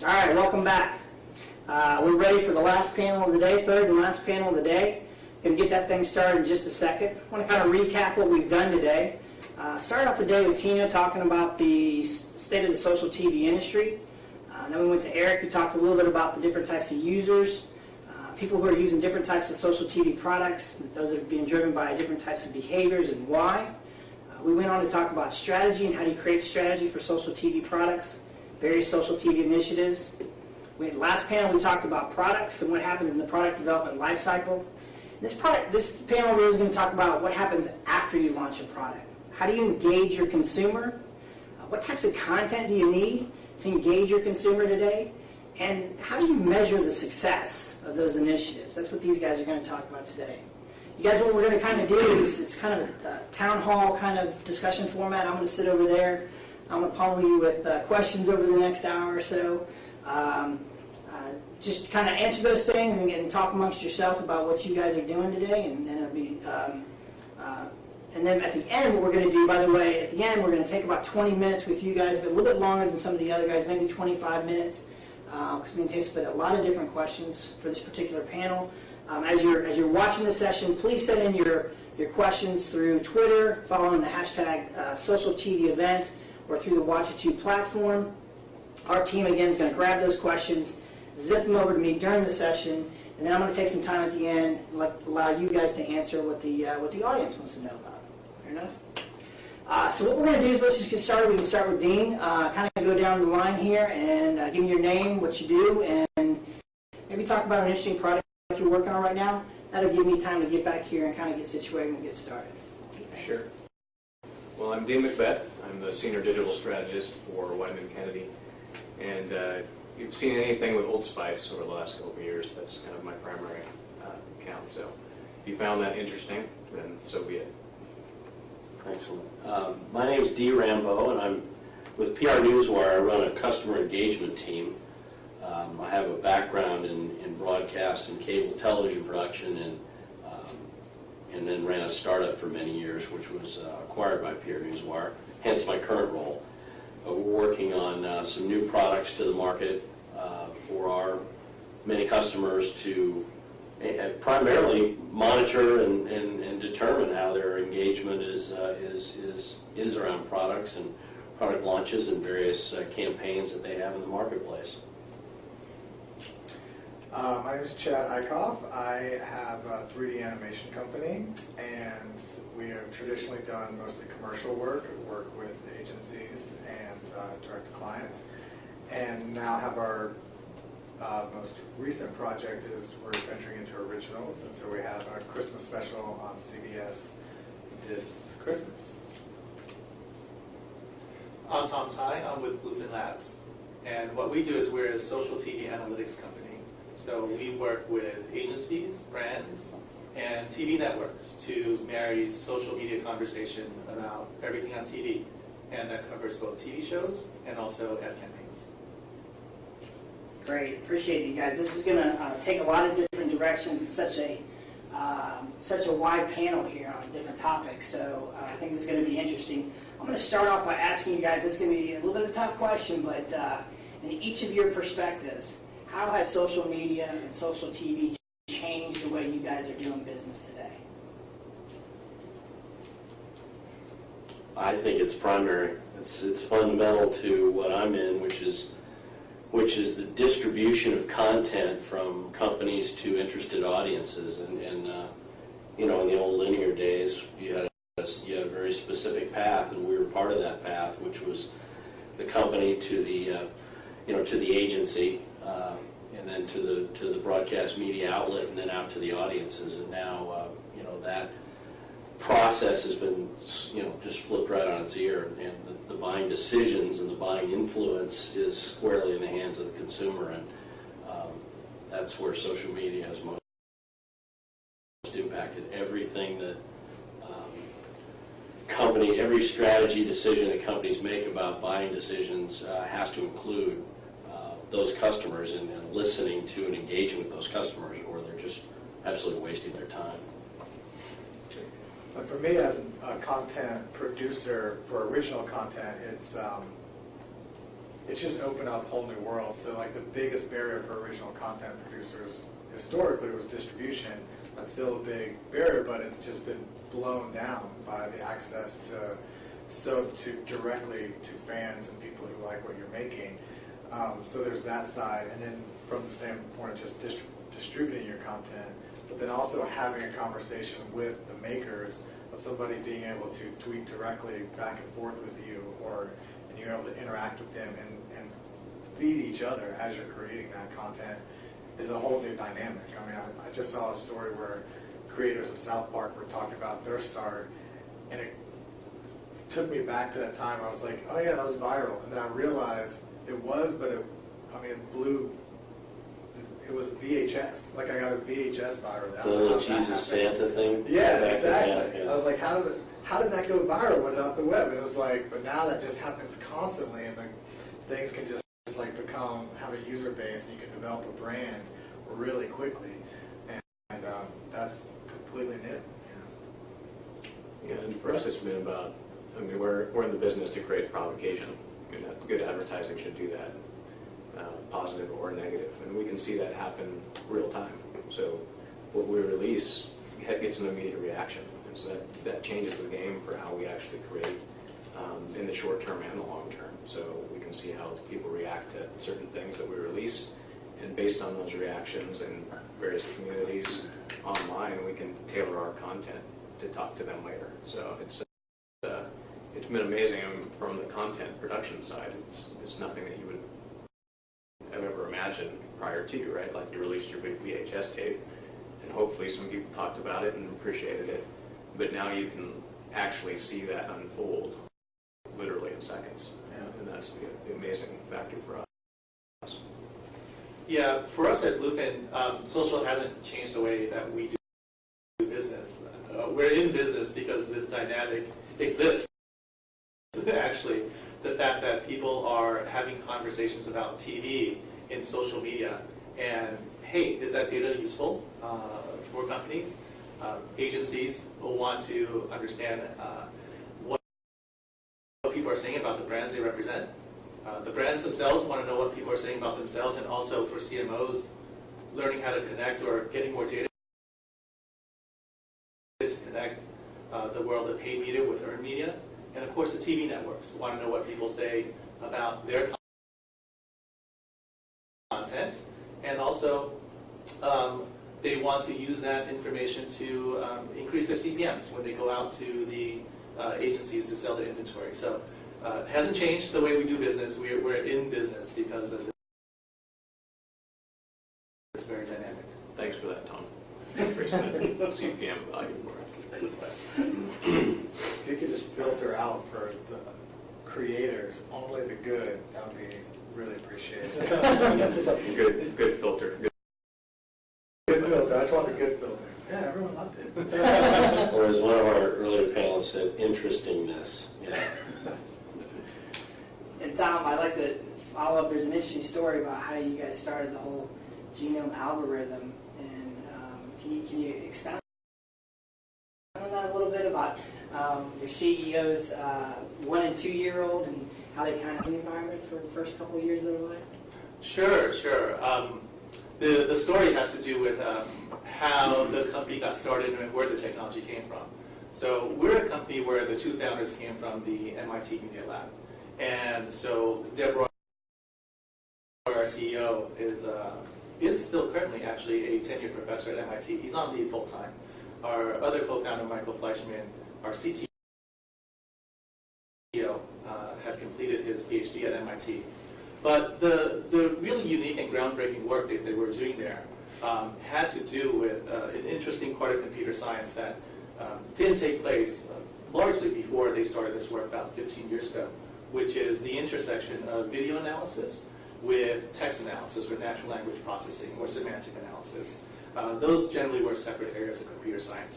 All right, welcome back. We're ready for the last panel of the day, third and last panel of the day. Going to get that thing started in just a second. I want to kind of recap what we've done today. Started off the day with Tina talking about the state of the social TV industry. Then we went to Eric, who talked a little bit about the different types of users, people who are using different types of social TV products, those that are being driven by different types of behaviors and why. We went on to talk about strategy and how do you create strategy for social TV products, various social TV initiatives. Last panel we talked about products and what happens in the product development life cycle. This panel really is going to talk about what happens after you launch a product. How do you engage your consumer? What types of content do you need to engage your consumer today? And how do you measure the success of those initiatives? That's what these guys are going to talk about today. You guys, what we're going to kind of do is it's kind of a town hall kind of discussion format. I'm going to sit over there. I'm going to pummel you with questions over the next hour or so. Just kind of answer those things and talk amongst yourself about what you guys are doing today. And it'll be, and then at the end, what we're going to do, by the way, at the end, we're going to take about 20 minutes with you guys, but a little bit longer than some of the other guys, maybe 25 minutes, because we're going to anticipate a lot of different questions for this particular panel. As you're watching the session, please send in your questions through Twitter, following the hashtag #SocialTVEvent, or through the Watch It Too platform. Our team, again, is going to grab those questions, zip them over to me during the session, and then I'm going to take some time at the end and allow you guys to answer what the audience wants to know about. Fair enough? So what we're going to do is let's just get started. We can start with Dean. Kind of go down the line here and give me your name, what you do, and maybe talk about an interesting product you're working on right now. That'll give me time to get back here and kind of get situated and get started. Sure. Well, I'm Dean McBeth. I'm the Senior Digital Strategist for Wieden & Kennedy. And you've seen anything with Old Spice over the last couple of years. That's kind of my primary account. So if you found that interesting, then so be it. Excellent. My name is Rambeau, and I'm with PR Newswire. I run a customer engagement team. I have a background in broadcast and cable television production, and then ran a startup for many years, which was acquired by PR Newswire, hence my current role. We're working on some new products to the market for our many customers to primarily monitor and determine how their engagement is around products and product launches and various campaigns that they have in the marketplace. My name is Eikhoff. I have a 3D animation company, and we have traditionally done mostly commercial work with agencies and direct to clients, and now have our most recent project is we're venturing into originals, and so we have a Christmas special on CBS this Christmas. I'm Tom Ty. I'm with Bluefin Labs, and what we do is we're a social TV analytics company. So we work with agencies, brands, and TV networks to marry social media conversation about everything on TV, and that covers both TV shows and also ad campaigns. Great, appreciate it, you guys. This is going to take a lot of different directions. It's such a wide panel here on different topics, so I think this is going to be interesting. I'm going to start off by asking you guys, this is going to be a little bit of a tough question, but in each of your perspectives, how has social media and social TV changed the way you guys are doing business today? I think it's primary. It's fundamental to what I'm in, which is the distribution of content from companies to interested audiences. And you know, in the old linear days, you had a very specific path, and we were part of that path, which was the company to the agency, and then to the broadcast media outlet, and then out to the audiences. And now, that process has been, just flipped right on its ear, and the buying decisions and the buying influence is squarely in the hands of the consumer, and that's where social media has most impacted everything that every strategy decision that companies make about buying decisions has to include those customers and listening to and engaging with those customers, or they're just absolutely wasting their time. But for me, as a content producer for original content, it's just opened up whole new worlds. So like the biggest barrier for original content producers historically was distribution. That's still a big barrier, but it's just been blown down by the access to directly to fans and people who like what you're making. So there's that side, and then from the standpoint of just distributing your content, but then also having a conversation with the makers of somebody being able to tweet directly back and forth with you, and you're able to interact with them and feed each other as you're creating that content is a whole new dynamic. I mean, I just saw a story where creators of South Park were talking about their start, and it took me back to that time. I was like, oh yeah, that was viral. And then I realized it was, but it blew. It was VHS. Like I got a VHS viral. The little Jesus Santa thing? Yeah, exactly. Yeah. I was like, how did that go viral without the web? It was like, but now that just happens constantly, and like things can just like have a user base, and you can develop a brand really quickly, and that's completely new. Yeah, and for us it's been about, I mean, we're in the business to create provocation. I mean, good advertising should do that, positive or negative, and we can see that happen real time. So what we release gets an immediate reaction, and so that changes the game for how we actually create in the short term and the long term. So we can see how people react to certain things that we release, and based on those reactions in various communities online, we can tailor our content to talk to them later. So it's been amazing. I mean, from the content production side, it's nothing that you would have ever imagined prior to, right? Like you released your big VHS tape, and hopefully some people talked about it and appreciated it, but now you can actually see that unfold literally in seconds, and that's the amazing factor for us. Yeah, for us at Bluefin, social hasn't changed the way that we do business. We're in business because this dynamic exists. Actually, the fact that people are having conversations about TV in social media, and hey, is that data useful for companies? Agencies will want to understand what people are saying about the brands they represent. The brands themselves want to know what people are saying about themselves, and also for CMOs, learning how to connect or getting more data to connect the world of paid media with earned media. And of course, the TV networks want to know what people say about their content, and also they want to use that information to increase their CPMs when they go out to the agencies to sell their inventory. So it hasn't changed the way we do business. We're in business because of this very dynamic. Thanks for that, Tom. Increasing the CPM value for it. If you could just filter out for the creators only the good, that would be really appreciated. Good filter. Good filter. I just want the good filter. Yeah, everyone loved it. Or as one of our earlier panelists said, interestingness. Yeah. And Tom, I'd like to follow up. There's an interesting story about how you guys started the whole genome algorithm, and can you expound on that a little bit about your CEO's 1 and 2 year old and how they kind of the environment for the first couple of years of their life? Sure. The story has to do with how the company got started and where the technology came from. So we're a company where the two founders came from the MIT Media Lab. And so Deborah, our CEO, is still currently actually a tenured professor at MIT. He's on leave full-time. Our other co-founder, Michael Fleischman, our CTO, had completed his PhD at MIT. But the really unique and groundbreaking work that they were doing there had to do with an interesting part of computer science that didn't take place largely before they started this work about 15 years ago, which is the intersection of video analysis with text analysis, or natural language processing, or semantic analysis. Those generally were separate areas of computer science.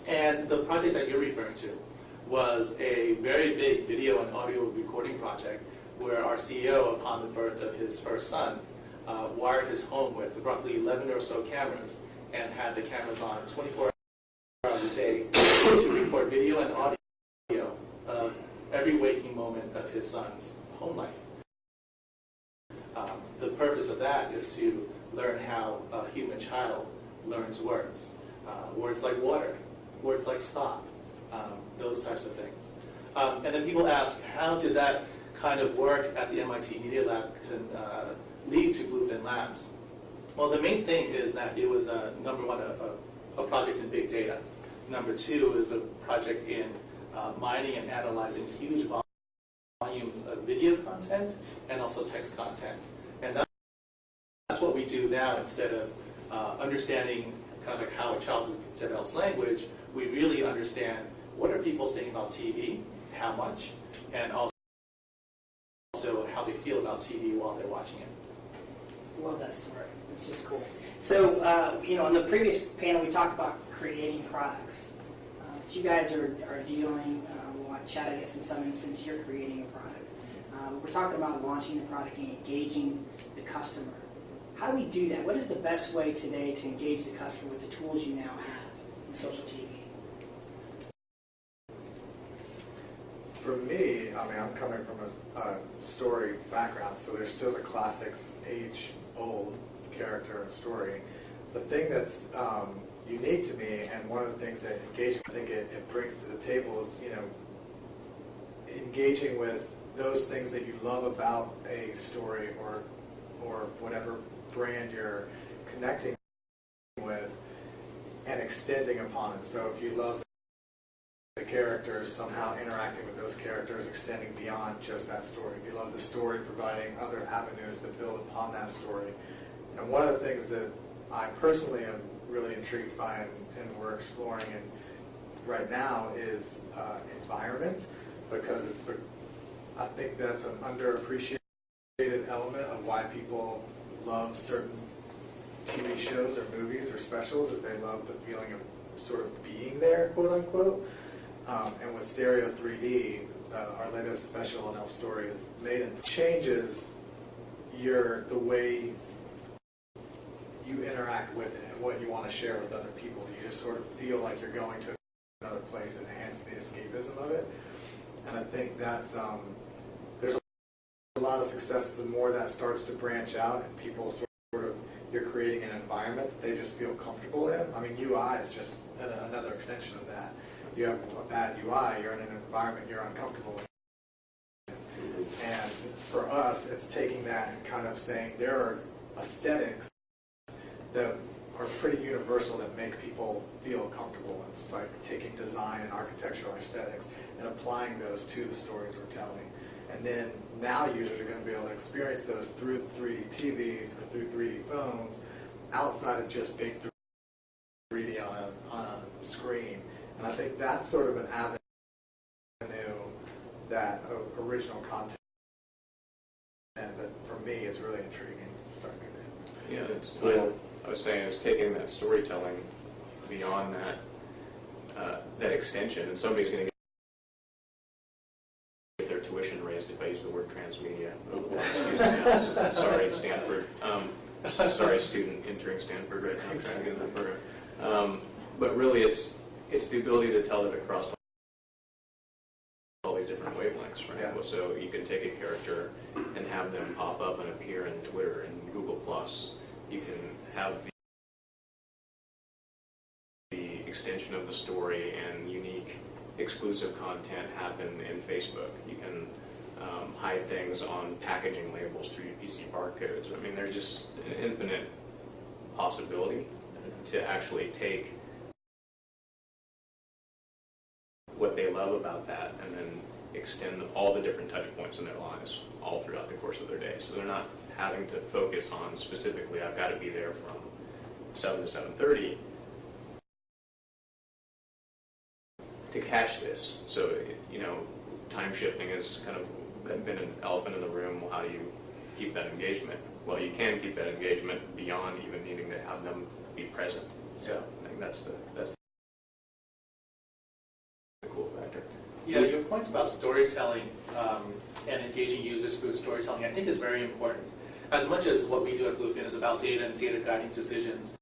And the project that you're referring to was a very big video and audio recording project where our CEO, upon the birth of his first son, wired his home with roughly 11 or so cameras and had the cameras on 24 hours a day to record video and audio of every waking moment of his son's home life. purpose of that is to learn how a human child learns words. Words like water, words like stop, those types of things. And then people ask, how did that kind of work at the MIT Media Lab lead to Bluefin Labs? Well, the main thing is that it was, number one, a project in big data. Number two is a project in mining and analyzing huge volumes of video content and also text content. And that's what we do now. Instead of understanding kind of like how a child develops language, we really understand what are people saying about TV, how much, and also how they feel about TV while they're watching it. Love that story. It's just cool. So, in the previous panel, we talked about creating products. But you guys are dealing, Chad, I guess in some instances, you're creating a product. We're talking about launching the product and engaging the customer. How do we do that? What is the best way today to engage the customer with the tools you now have in social TV? For me, I'm coming from a story background, so there's still the classics, age-old character and story. The thing that's unique to me, and one of the things that engagement, I think it brings to the table is, engaging with those things that you love about a story or whatever brand you're connecting with and extending upon it. So if you love the characters, somehow interacting with those characters, extending beyond just that story. If you love the story, providing other avenues that build upon that story. And one of the things that I personally am really intrigued by and we're exploring right now is environment, because I think that's an underappreciated element of why people love certain TV shows or movies or specials, is they love the feeling of sort of being there, quote unquote. And with Stereo 3D, our latest special on Elf Story is made and changes the way you interact with it and what you want to share with other people. You just sort of feel like you're going to another place and hence the escapism of it. And I think that's there's a lot of success the more that starts to branch out and people sort of, you're creating an environment that they just feel comfortable in. UI is just another extension of that. You have a bad UI, you're in an environment you're uncomfortable in. And for us, it's taking that and kind of saying there are aesthetics that are pretty universal that make people feel comfortable. It's like taking design and architectural aesthetics and applying those to the stories we're telling. And then now users are going to be able to experience those through 3D TVs or through 3D phones outside of just big 3D on a screen. And I think that's sort of an avenue that original content that for me is really intriguing. Yeah, I was saying is taking that storytelling beyond that extension, and somebody's going to get their tuition raised if I use the word transmedia. Sorry, Stanford. Sorry, student entering Stanford right now, trying to get in that program. But really, it's the ability to tell it across all these different wavelengths, right? Yeah. So you can take a character and have them pop up and appear in Twitter and Google+. You can have the extension of the story and unique exclusive content happen in Facebook. You can hide things on packaging labels through UPC barcodes. There's just an infinite possibility to actually take what they love about that and then extend all the different touch points in their lives all throughout the course of their day. So they're not having to focus on specifically, I've got to be there from 7 to 7:30 to catch this. So, time shifting has kind of been an elephant in the room. Well, how do you keep that engagement? Well, you can keep that engagement beyond even needing to have them be present. So I think that's the cool factor. Yeah, your points about storytelling and engaging users through storytelling, I think, is very important. As much as what we do at Bluefin is about data and data guiding decisions,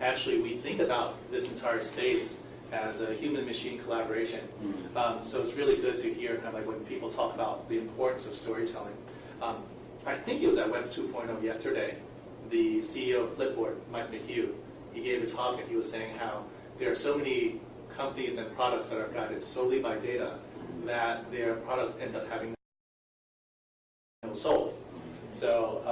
actually we think about this entire space as a human-machine collaboration. So it's really good to hear kind of like when people talk about the importance of storytelling. I think it was at Web 2.0 yesterday, the CEO of Flipboard, Mike McHugh, he gave a talk and he was saying how there are so many companies and products that are guided solely by data that their products end up having no soul. So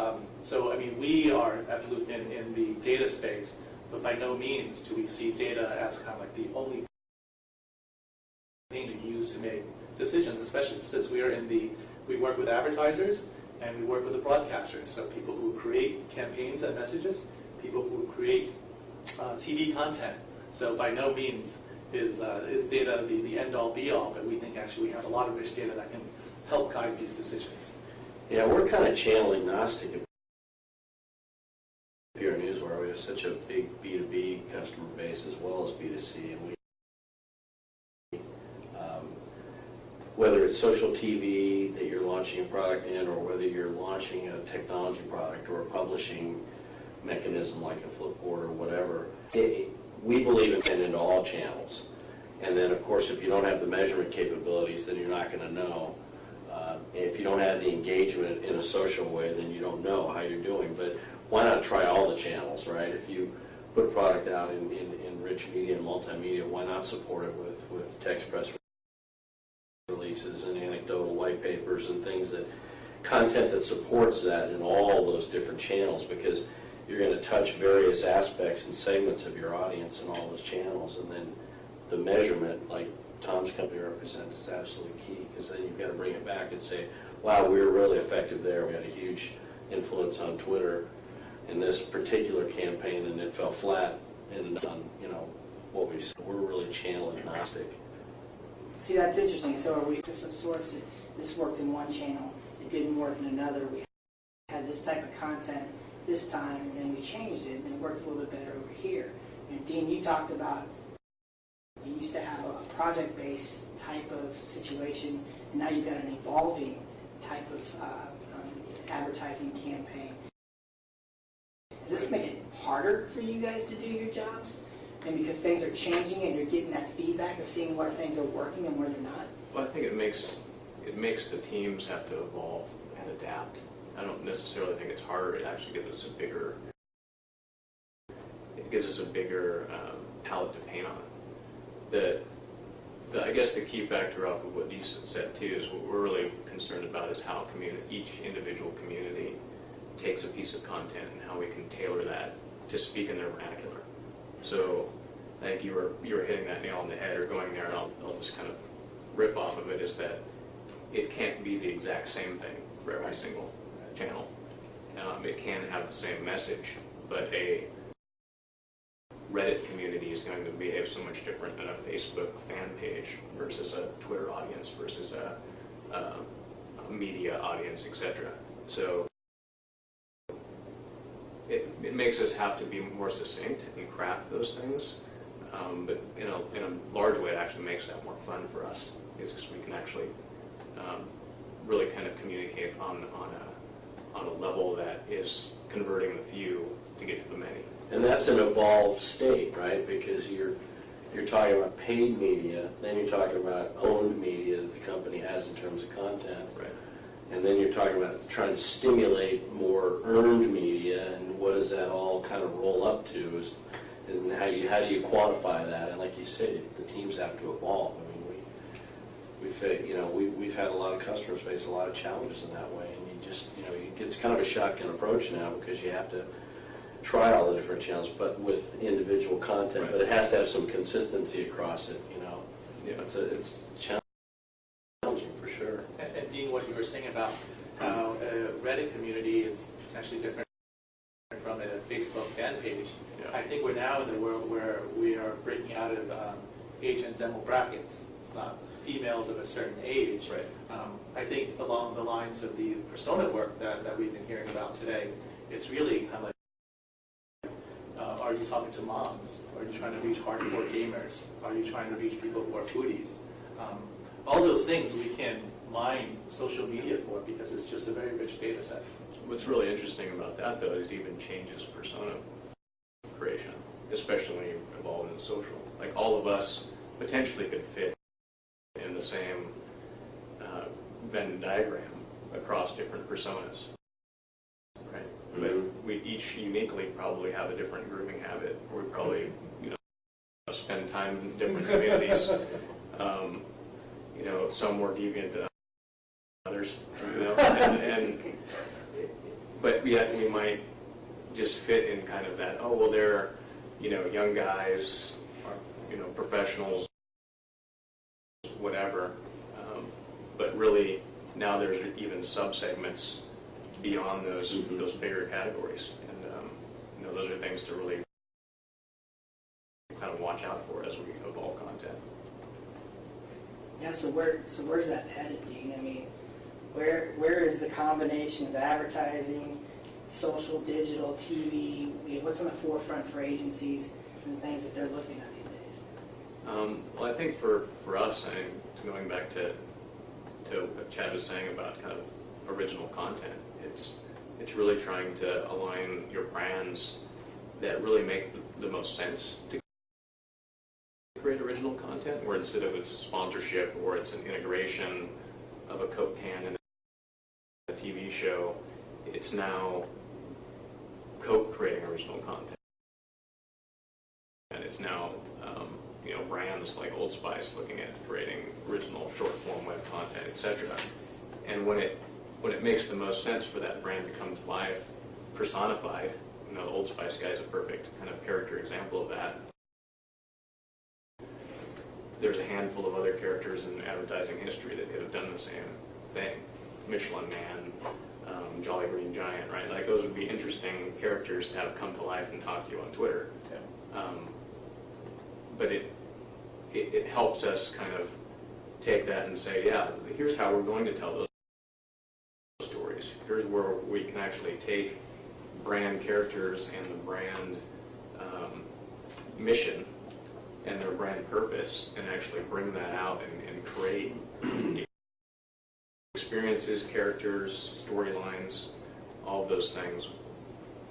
I mean, we are at Bluefin in the data space, but by no means do we see data as kind of like the only thing to use to make decisions, especially since we work with advertisers and we work with the broadcasters, so people who create campaigns and messages, people who create TV content. So by no means is data the end-all, be-all, but we think actually we have a lot of rich data that can help guide these decisions. Yeah, we're kind of channel agnostic here at Newswire. We have such a big B2B customer base as well as B2C, and whether it's social TV that you're launching a product in, or whether you're launching a technology product or a publishing mechanism like a Flipboard or whatever, we believe in getting into all channels. And then, of course, if you don't have the measurement capabilities, then you're not going to know. If you don't have the engagement in a social way, then you don't know how you're doing. But why not try all the channels, right? If you put a product out in rich media and multimedia, why not support it with text press releases and anecdotal white papers and things content that supports that in all those different channels, because you're going to touch various aspects and segments of your audience in all those channels. And then the measurement, like Tom's company represents, is absolutely key, because then you've got to bring it back and say, wow, we were really effective there. We had a huge influence on Twitter in this particular campaign, and it fell flat on what we said. We're really channel agnostic. See, that's interesting. So are we just of sorts, this worked in one channel, it didn't work in another. We had this type of content this time, and then we changed it, and it worked a little bit better over here. And Dean, you talked about you used to have a project-based type of situation, and now you've got an evolving type of advertising campaign. Does this make it harder for you guys to do your jobs? And because things are changing and you're getting that feedback of seeing where things are working and where they're not? Well, I think it makes the teams have to evolve and adapt. I don't necessarily think it's harder. It actually gives us a bigger palette to paint on. I guess the key factor of what Dee said too is what we're really concerned about is how each individual community takes a piece of content and how we can tailor that to speak in their vernacular. So I think you were hitting that nail on the head, or going there, and I'll just kind of riff off of it, is that it can't be the exact same thing for every single channel. It can have the same message, but a Reddit community is going to behave so much different than a Facebook fan page versus a Twitter audience versus a media audience, etc. So it makes us have to be more succinct and craft those things, but in a large way it actually makes that more fun for us, because we can actually really kind of communicate on a level that is converting the few to get to the many. And that's an evolved state, right? Because you're talking about paid media, then you're talking about owned media that the company has in terms of content. Right. And then you're talking about trying to stimulate more earned media, and what does that all kind of roll up to? And how do you quantify that? And like you said, the teams have to evolve. I mean, we've had a lot of customers face a lot of challenges in that way, and it's kind of a shotgun approach now, because you have to try all the different channels, but with individual content. Right. But it has to have some consistency across it. Yeah. It's challenging for sure. And Dean, what you were saying about how a Reddit community is potentially different from a Facebook fan page. Yeah. I think we're now in the world where we are breaking out of age and demographics. It's not females of a certain age. Right. I think along the lines of the persona work that we've been hearing about today, it's really kind of like, are you talking to moms? Are you trying to reach hardcore gamers? Are you trying to reach people who are foodies? All those things we can mine social media for, because it's just a very rich data set. What's really interesting about that, though, is it even changes persona creation. especially when you're involved in social. Like all of us potentially could fit in the same Venn diagram across different personas, right? But we each uniquely probably have a different grooming habit, or we probably, spend time in different communities. Some more deviant than others, but yet we might just fit in kind of that. Oh well, they're young guys, professionals, whatever. But really, now there's even sub-segments beyond those bigger categories, and those are things to really kind of watch out for as we evolve content. Yeah. So where's that headed, Dean? I mean, where is the combination of advertising, social, digital, TV? What's on the forefront for agencies and the things that they're looking at these days? Well, I think for us, going back to what Chad was saying about kind of original content, it's really trying to align your brands that really make the most sense to create original content, where instead of it's a sponsorship or it's an integration of a Coke can in a TV show, it's now Coke creating original content. And it's now brands like Old Spice looking at creating original short-form web content, etc. And when it makes the most sense for that brand to come to life, personified, the Old Spice guy is a perfect kind of character example of that. There's a handful of other characters in advertising history that could have done the same thing. Michelin Man, Jolly Green Giant, right? Like those would be interesting characters to have come to life and talk to you on Twitter. Yeah. But it helps us kind of take that and say, yeah, here's how we're going to tell those stories. Here's where we can actually take brand characters and the brand mission and their brand purpose and actually bring that out and create experiences, characters, storylines, all of those things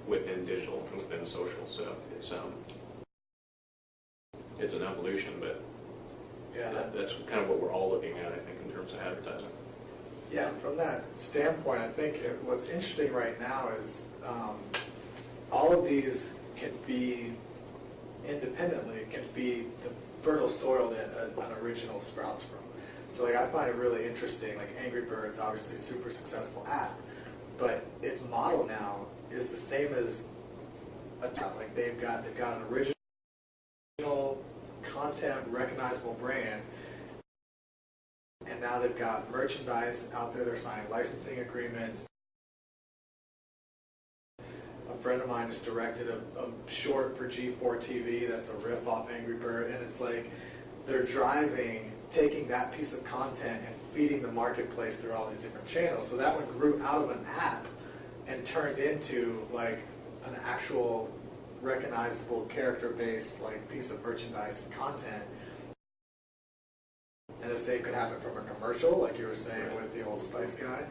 within digital and within social. So it's an evolution, but that's kind of what we're all looking at, I think, in terms of advertising. Yeah, from that standpoint, I think what's interesting right now is all of these can be independently, can be the fertile soil that an original sprouts from. So I find it really interesting, like Angry Birds, obviously a super successful app, but its model now is the same as like they've got an original content, recognizable brand, and now they've got merchandise out there. They're signing licensing agreements. A friend of mine just directed a short for G4 TV that's a riff off Angry Bird, and it's like they're taking that piece of content and feeding the marketplace through all these different channels. So that one grew out of an app and turned into like an actual recognizable character-based like piece of merchandise and content. And the same could happen from a commercial, like you were saying with the Old Spice guy.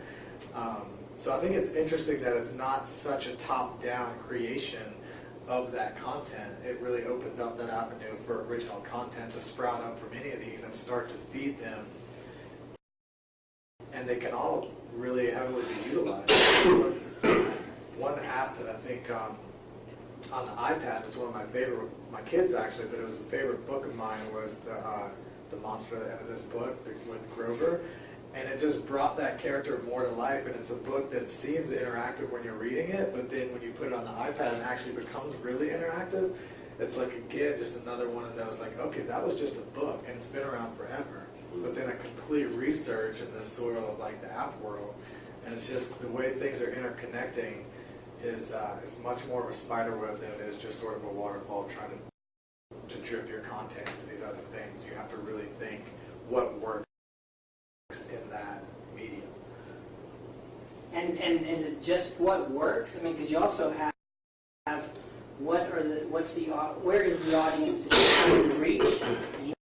So I think it's interesting that it's not such a top-down creation of that content. It really opens up that avenue for original content to sprout up from any of these and start to feed them. And they can all really heavily be utilized. One app that I think on the iPad that's one of my favorite, my kids actually, but it was a favorite book of mine, was the Monster at the End of This Book with Grover. And it just brought that character more to life, and it's a book that seems interactive when you're reading it, but then when you put it on the iPad, it actually becomes really interactive. It's like, again, just another one of those, like, okay, that was just a book, and it's been around forever. But then a complete research in the soil of, like, the app world, and it's just the way things are interconnecting is much more of a spider web than it is just sort of a waterfall trying to drip your content into these other things. You have to really think what works in that medium. And is it just what works? I mean, because you also have where is the audience that you're trying to reach? And you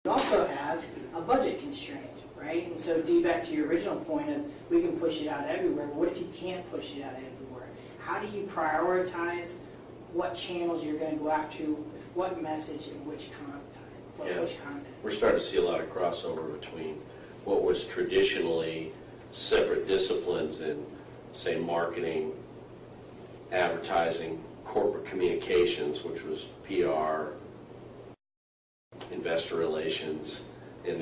also have a budget constraint, right? And so, back to your original point of we can push it out everywhere. But what if you can't push it out everywhere? How do you prioritize what channels you're going to go after, with what message and which content. We're starting to see a lot of crossover between what was traditionally separate disciplines in, say, marketing, advertising, corporate communications, which was PR, investor relations, and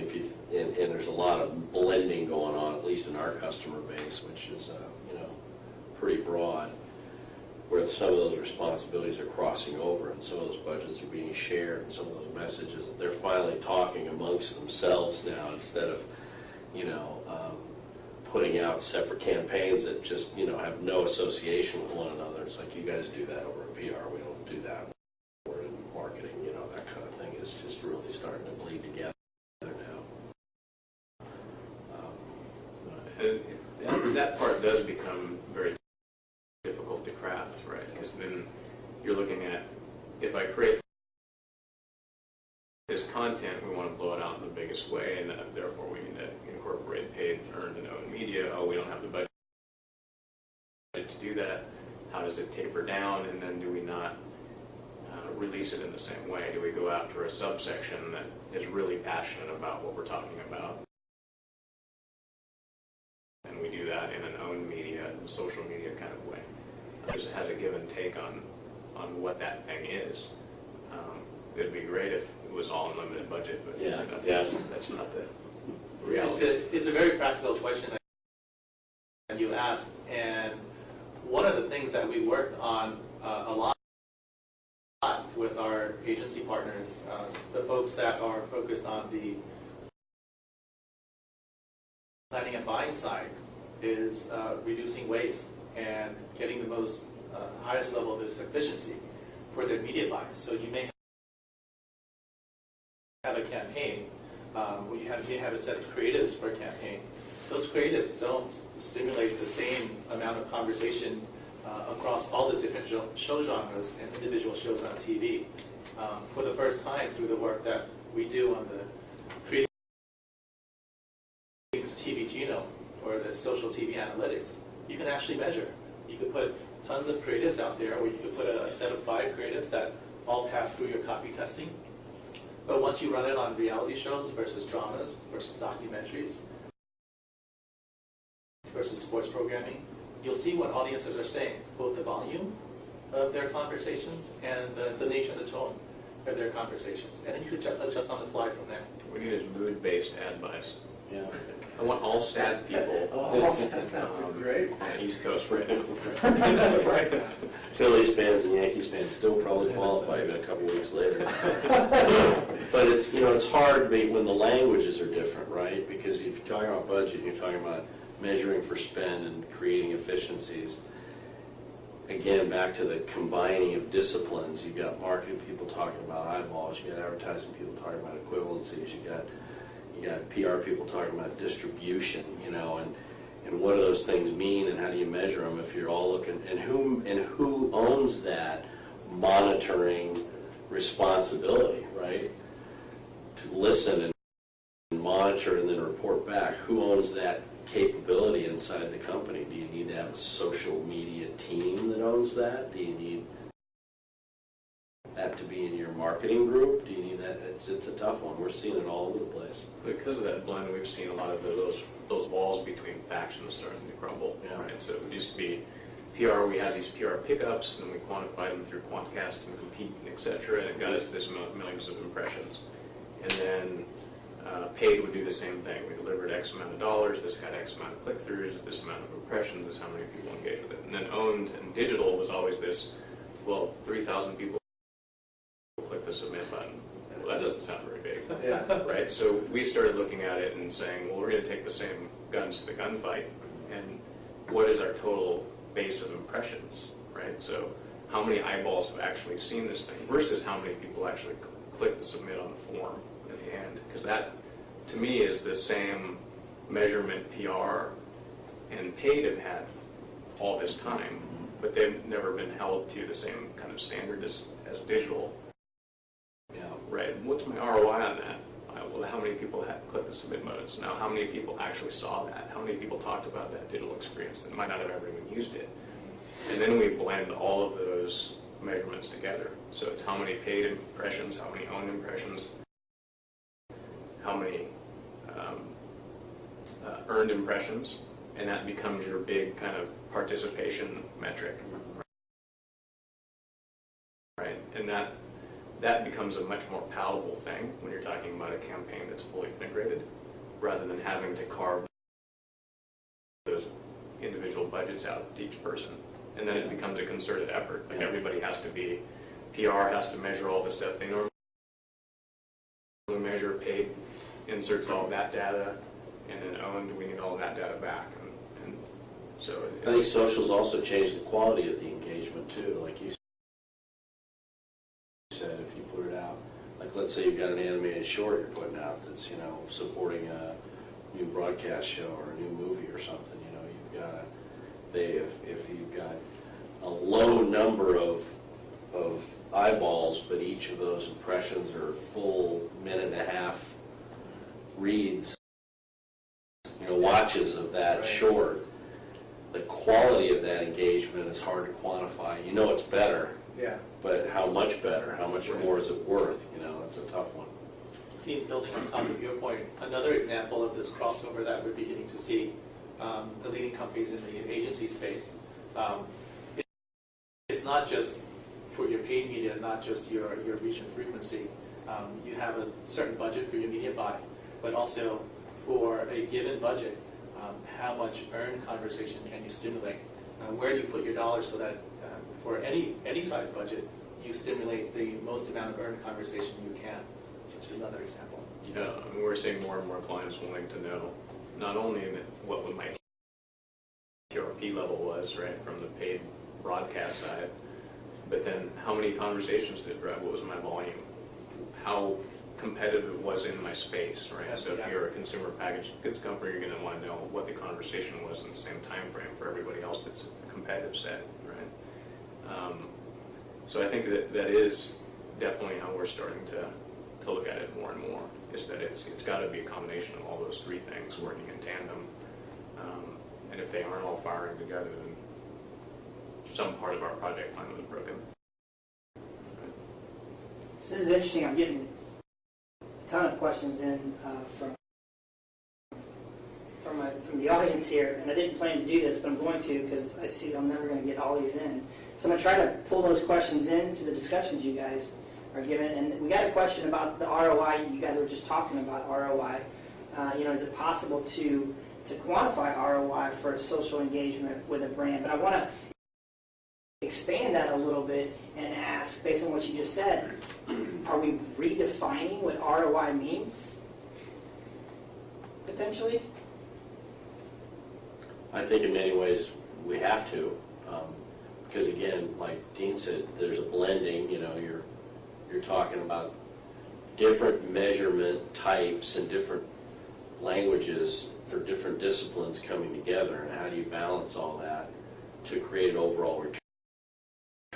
there's a lot of blending going on, at least in our customer base, which is pretty broad, where some of those responsibilities are crossing over, and some of those budgets are being shared, and some of those messages, they're finally talking amongst themselves now instead of putting out separate campaigns that just have no association with one another. It's like, you guys do that over in PR, we don't do that. Or in marketing, that kind of thing is just really starting to bleed together now. And that part does become very difficult to craft, right? Because then you're looking at, if I create this content, we want to blow it out in the biggest way, and therefore we need to incorporate paid, earned, and owned media. Oh, we don't have the budget to do that. How does it taper down? And then do we not release it in the same way? Do we go after a subsection that is really passionate about what we're talking about? And we do that in an owned media, social media kind of way. It has a give and take on what that thing is. It'd be great if it was all unlimited budget, but that's not the reality. It's a very practical question that you asked, and one of the things that we worked on a lot with our agency partners, the folks that are focused on the planning and buying side, is reducing waste and getting the most highest level of efficiency for their media buys. So you may have a campaign where you have a set of creatives for a campaign. Those creatives don't stimulate the same amount of conversation across all the different show genres and individual shows on TV. For the first time, through the work that we do on the creative TV genome or the social TV analytics, you can actually measure. You could put tons of creatives out there, or you could put a set of 5 creatives that all pass through your copy testing. But once you run it on reality shows versus dramas versus documentaries versus sports programming, you'll see what audiences are saying, both the volume of their conversations and the nature and the tone of their conversations. And then you could adjust on the fly from there. What we need is mood-based ad buys. Yeah. I want all sad people Great. on the East Coast right now. Right. Phillies fans and Yankees fans still probably qualify even a couple weeks later. But it's it's hard when the languages are different, right? Because if you're talking about budget, you're talking about measuring for spend and creating efficiencies. Again, back to the combining of disciplines. You've got marketing people talking about eyeballs. You got advertising people talking about equivalencies. You got PR people talking about distribution. And what do those things mean, and how do you measure them if you're all looking, and who owns that monitoring responsibility, right? To listen and monitor and then report back. Who owns that capability inside the company? Do you need to have a social media team that owns that? Do you need that to be in your marketing group? Do you need that? It's a tough one. We're seeing it all over the place. Because of that blend, we've seen a lot of those walls between factions starting to crumble. Yeah. Right? So it used to be PR. We had these PR pickups, and we quantified them through Quantcast and Compete, et cetera, and it got us this millions of impressions. And then paid would do the same thing. We delivered X amount of dollars. This got X amount of click-throughs. This amount of impressions. This is how many people engage with it. And then owned and digital was always this. Well, 3,000 people click the submit button. Well, that doesn't sound very big. Yeah. Right? So we started looking at it and saying, well, we're going to take the same guns to the gunfight, and what is our total base of impressions, right? So how many eyeballs have actually seen this thing versus how many people actually click the submit on the form at the end? Because that, to me, is the same measurement PR and paid have had all this time, but they've never been held to the same kind of standard as digital. Yeah. Right. What's my ROI on that? Well, how many people have clicked the submit buttons? Now, how many people actually saw that? How many people talked about that digital experience that might not have ever even used it? And then we blend all of those measurements together. So it's how many paid impressions, how many owned impressions, how many earned impressions, and that becomes your big kind of participation metric, right? And that becomes a much more palatable thing when you're talking about a campaign that's fully integrated, rather than having to carve those individual budgets out to each person. And then it becomes a concerted effort. Like everybody has to be, PR has to measure all the stuff they normally measure, paid inserts all that data, and then owned, we need all that data back. And so I think social's also changed the quality of the engagement too. Like you said, if you put it out, like let's say you've got an animated short you're putting out that's, you know, supporting a new broadcast show or a new movie or something, you know, you've got if you've got a low number of eyeballs, but each of those impressions are full minute and a half reads, you know, watches of that short, the quality of that engagement is hard to quantify. You know it's better, but how much better? How much more is it worth? You know, it's a tough one. Team, building on top of your point, another example of this crossover that we're beginning to see, the leading companies in the agency space, it's not just for your paid media, not just your reach and frequency. You have a certain budget for your media buy, but also for a given budget, how much earned conversation can you stimulate? Where do you put your dollars so that for any size budget, you stimulate the most amount of earned conversation you can? That's another example. Yeah, I mean, we're seeing more and more clients wanting to know not only what my TRP level was, right, from the paid broadcast side, but then how many conversations did it drive? What was my volume? How competitive it was in my space, right? So if you're a consumer packaged goods company, you're going to want to know what the conversation was in the same time frame for everybody else that's a competitive set, right? So I think that is definitely how we're starting to look at it more and more, is that it's got to be a combination of all those three things working in tandem. And if they aren't all firing together, then some part of our project plan was broken. So this is interesting. I'm getting a ton of questions in from the audience here, and I didn't plan to do this, but I'm going to because I see I'm never going to get all these in. So I'm going to try to pull those questions into the discussions you guys are giving. And we got a question about the ROI. You guys were just talking about ROI. Is it possible to quantify ROI for social engagement with a brand? But I want to expand that a little bit and ask, based on what you just said, are we redefining what ROI means, potentially? I think in many ways we have to, because again, like Dean said, there's a blending. You know, you're talking about different measurement types and different languages for different disciplines coming together, and how do you balance all that to create an overall return?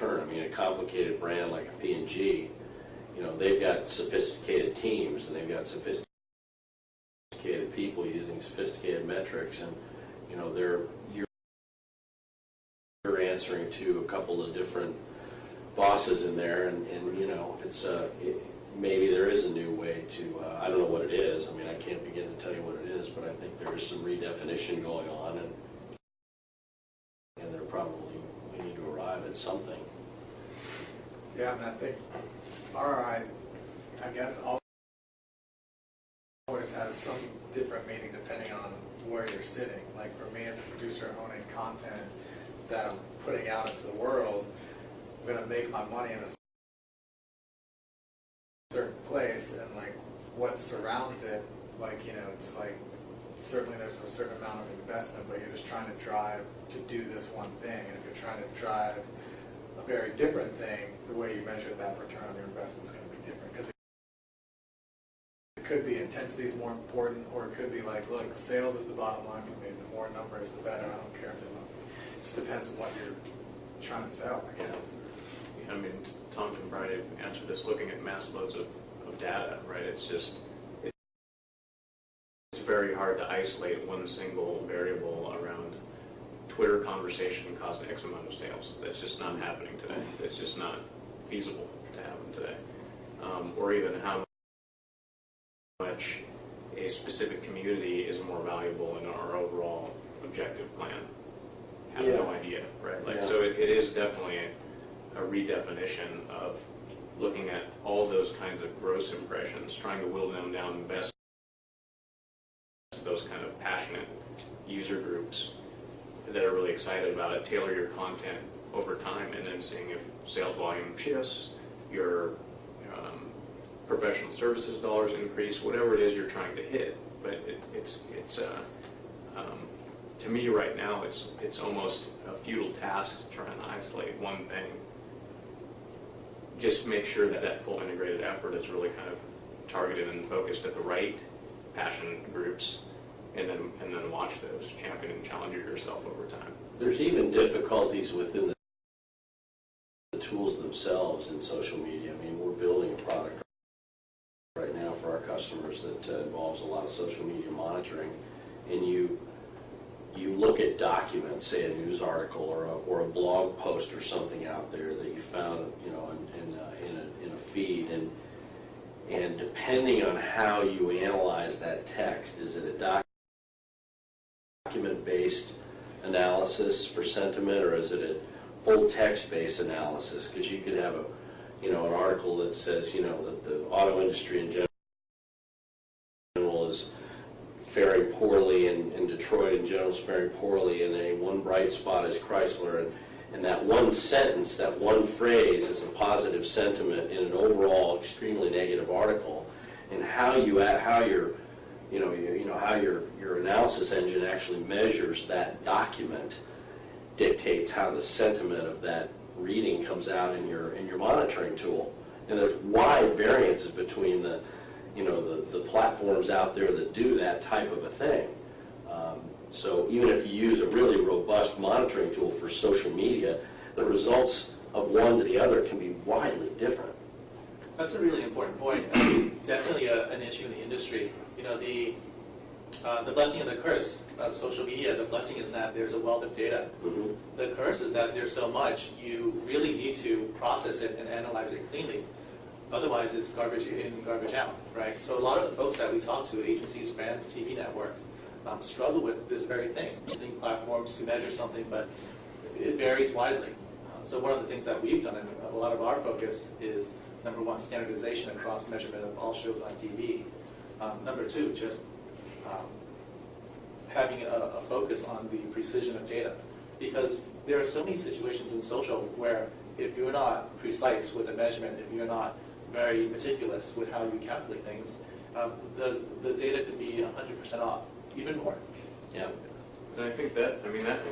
I mean, a complicated brand like a P&G, you know, they've got sophisticated teams and they've got sophisticated people using sophisticated metrics, and you know, you're answering to a couple of different bosses in there, and you know, maybe there is a new way to, I don't know what it is. I mean, I can't begin to tell you what it is, but I think there is some redefinition going on, and there probably we need to arrive at something. Yeah, and I think ROI, I guess, always has some different meaning depending on where you're sitting. Like for me as a producer owning content that I'm putting out into the world, I'm going to make my money in a certain place, and like what surrounds it, like, you know, it's like certainly there's a certain amount of investment, but you're just trying to drive to do this one thing. And if you're trying to drive a very different thing, the way you measure that return on your investment is going to be different, because it could be intensity is more important, or it could be like, look, sales is the bottom line for me. The more numbers, the better. I don't care if they look. It just depends on what you're trying to sell, I guess. I mean, Tom can probably answer this looking at mass loads of data, right? It's very hard to isolate one single variable around Twitter Twitter conversation caused X amount of sales. That's just not happening today. It's just not feasible to happen today. Or even how much a specific community is more valuable in our overall objective plan. Have no idea, right? Like, so it is definitely a redefinition of looking at all those kinds of gross impressions, trying to whittle them down best to those kind of passionate user groups that are really excited about it, tailor your content over time, and then seeing if sales volume shifts, your professional services dollars increase, whatever it is you're trying to hit. But to me right now, it's almost a futile task to try and isolate one thing. Just make sure that that full integrated effort is really kind of targeted and focused at the right passion groups, and then watch those, champion and challenge yourself over time. There's even difficulties within the tools themselves in social media. I mean, we're building a product right now for our customers that involves a lot of social media monitoring, and you look at documents, say a news article or a blog post or something out there that you found, you know, in a feed, and depending on how you analyze that text, is it a document-based analysis for sentiment, or is it a full text-based analysis? Because you could have an article that says, that the auto industry in general is faring poorly, and Detroit in general is faring poorly, and one bright spot is Chrysler, and that one sentence, that one phrase is a positive sentiment in an overall extremely negative article, and how your analysis engine actually measures that document dictates how the sentiment of that reading comes out in your monitoring tool. And there's wide variances between the platforms out there that do that type of a thing. So even if you use a really robust monitoring tool for social media, the results of one to the other can be widely different. That's a really important point. Definitely an issue in the industry. The blessing and the curse of social media, the blessing is that there's a wealth of data. Mm-hmm. The curse is that there's so much, you really need to process it and analyze it cleanly. Otherwise, it's garbage in, garbage out, right? So a lot of the folks that we talk to, agencies, brands, TV networks, struggle with this very thing, using platforms to measure something, but it varies widely. So one of the things that we've done, and a lot of our focus is, number one, standardization across measurement of all shows on TV. Number two, just having a focus on the precision of data. Because there are so many situations in social where if you're not precise with a measurement, if you're not very meticulous with how you calculate things, the data could be 100% off, even more. Yeah. And I think that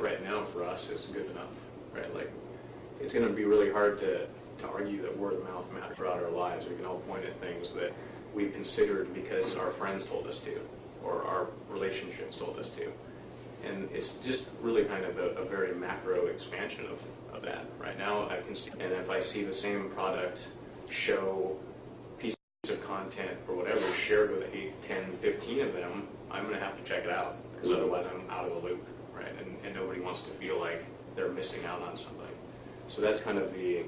right now for us is good enough, right? Like, it's going to be really hard to argue that word of mouth matters throughout our lives. We can all point at things that we've considered because our friends told us to, or our relationships told us to. And it's just really kind of a very macro expansion of that. Right now, I can see, and if I see the same product show pieces of content or whatever shared with 8, 10, 15 of them, I'm going to have to check it out, because otherwise I'm out of the loop, right? And nobody wants to feel like they're missing out on something. So that's kind of the,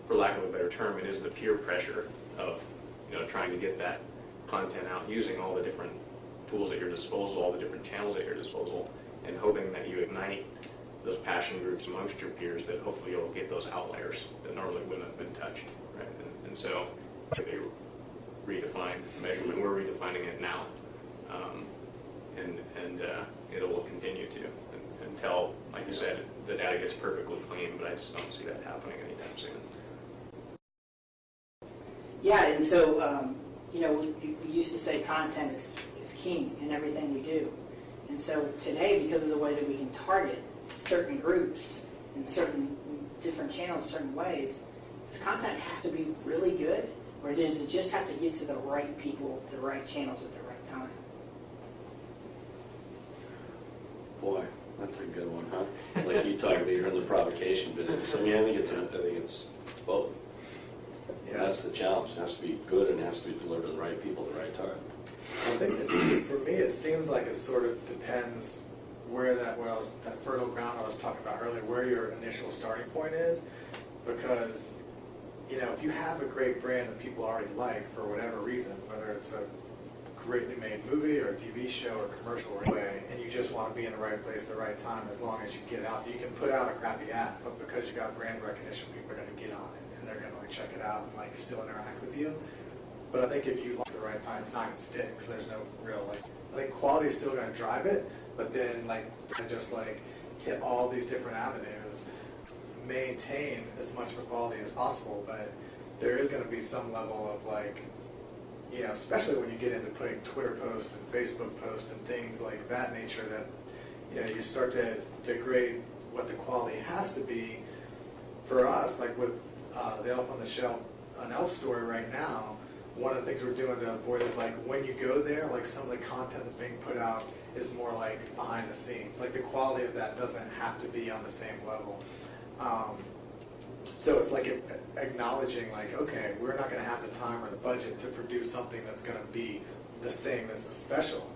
for lack of a better term, it is the peer pressure of, trying to get that content out using all the different tools at your disposal, all the different channels at your disposal, and hoping that you ignite those passion groups amongst your peers that hopefully you'll get those outliers that normally wouldn't have been touched, right? And so they redefine measurement. We're redefining it now, and it will continue to until, like you said, the data gets perfectly clean, but I just don't see that happening anytime soon. Yeah, and so, we used to say content is king in everything we do. And so today, because of the way that we can target certain groups in certain different channels, certain ways, does content have to be really good, or does it just have to get to the right people, the right channels at the right time? Boy, that's a good one, huh? Like you talk about, you're in the provocation business. I think it's both. Yeah, that's the challenge. It has to be good, and it has to be delivered to the right people at the right time. I think that for me, it seems like it sort of depends where that that fertile ground I was talking about earlier, where your initial starting point is, because if you have a great brand that people already like for whatever reason, whether it's a greatly made movie or a TV show or commercial or way, and you just want to be in the right place at the right time, as long as you get out, you can put out a crappy ad, but because you got brand recognition, people are going to get on it and they're going to check it out and still interact with you. But I think if you launch at the right time, it's not going to stick. So there's no real I think quality is still going to drive it, but then just hit all these different avenues, maintain as much of a quality as possible, but there is going to be some level of especially when you get into putting Twitter posts and Facebook posts and things like that nature, that you start to degrade what the quality has to be. For us, with the Elf on the Shelf, an elf story right now, one of the things we're doing to avoid is when you go there, some of the content that's being put out is more behind the scenes. The quality of that doesn't have to be on the same level. So it's acknowledging okay, we're not going to have the time or the budget to produce something that's going to be the same as the special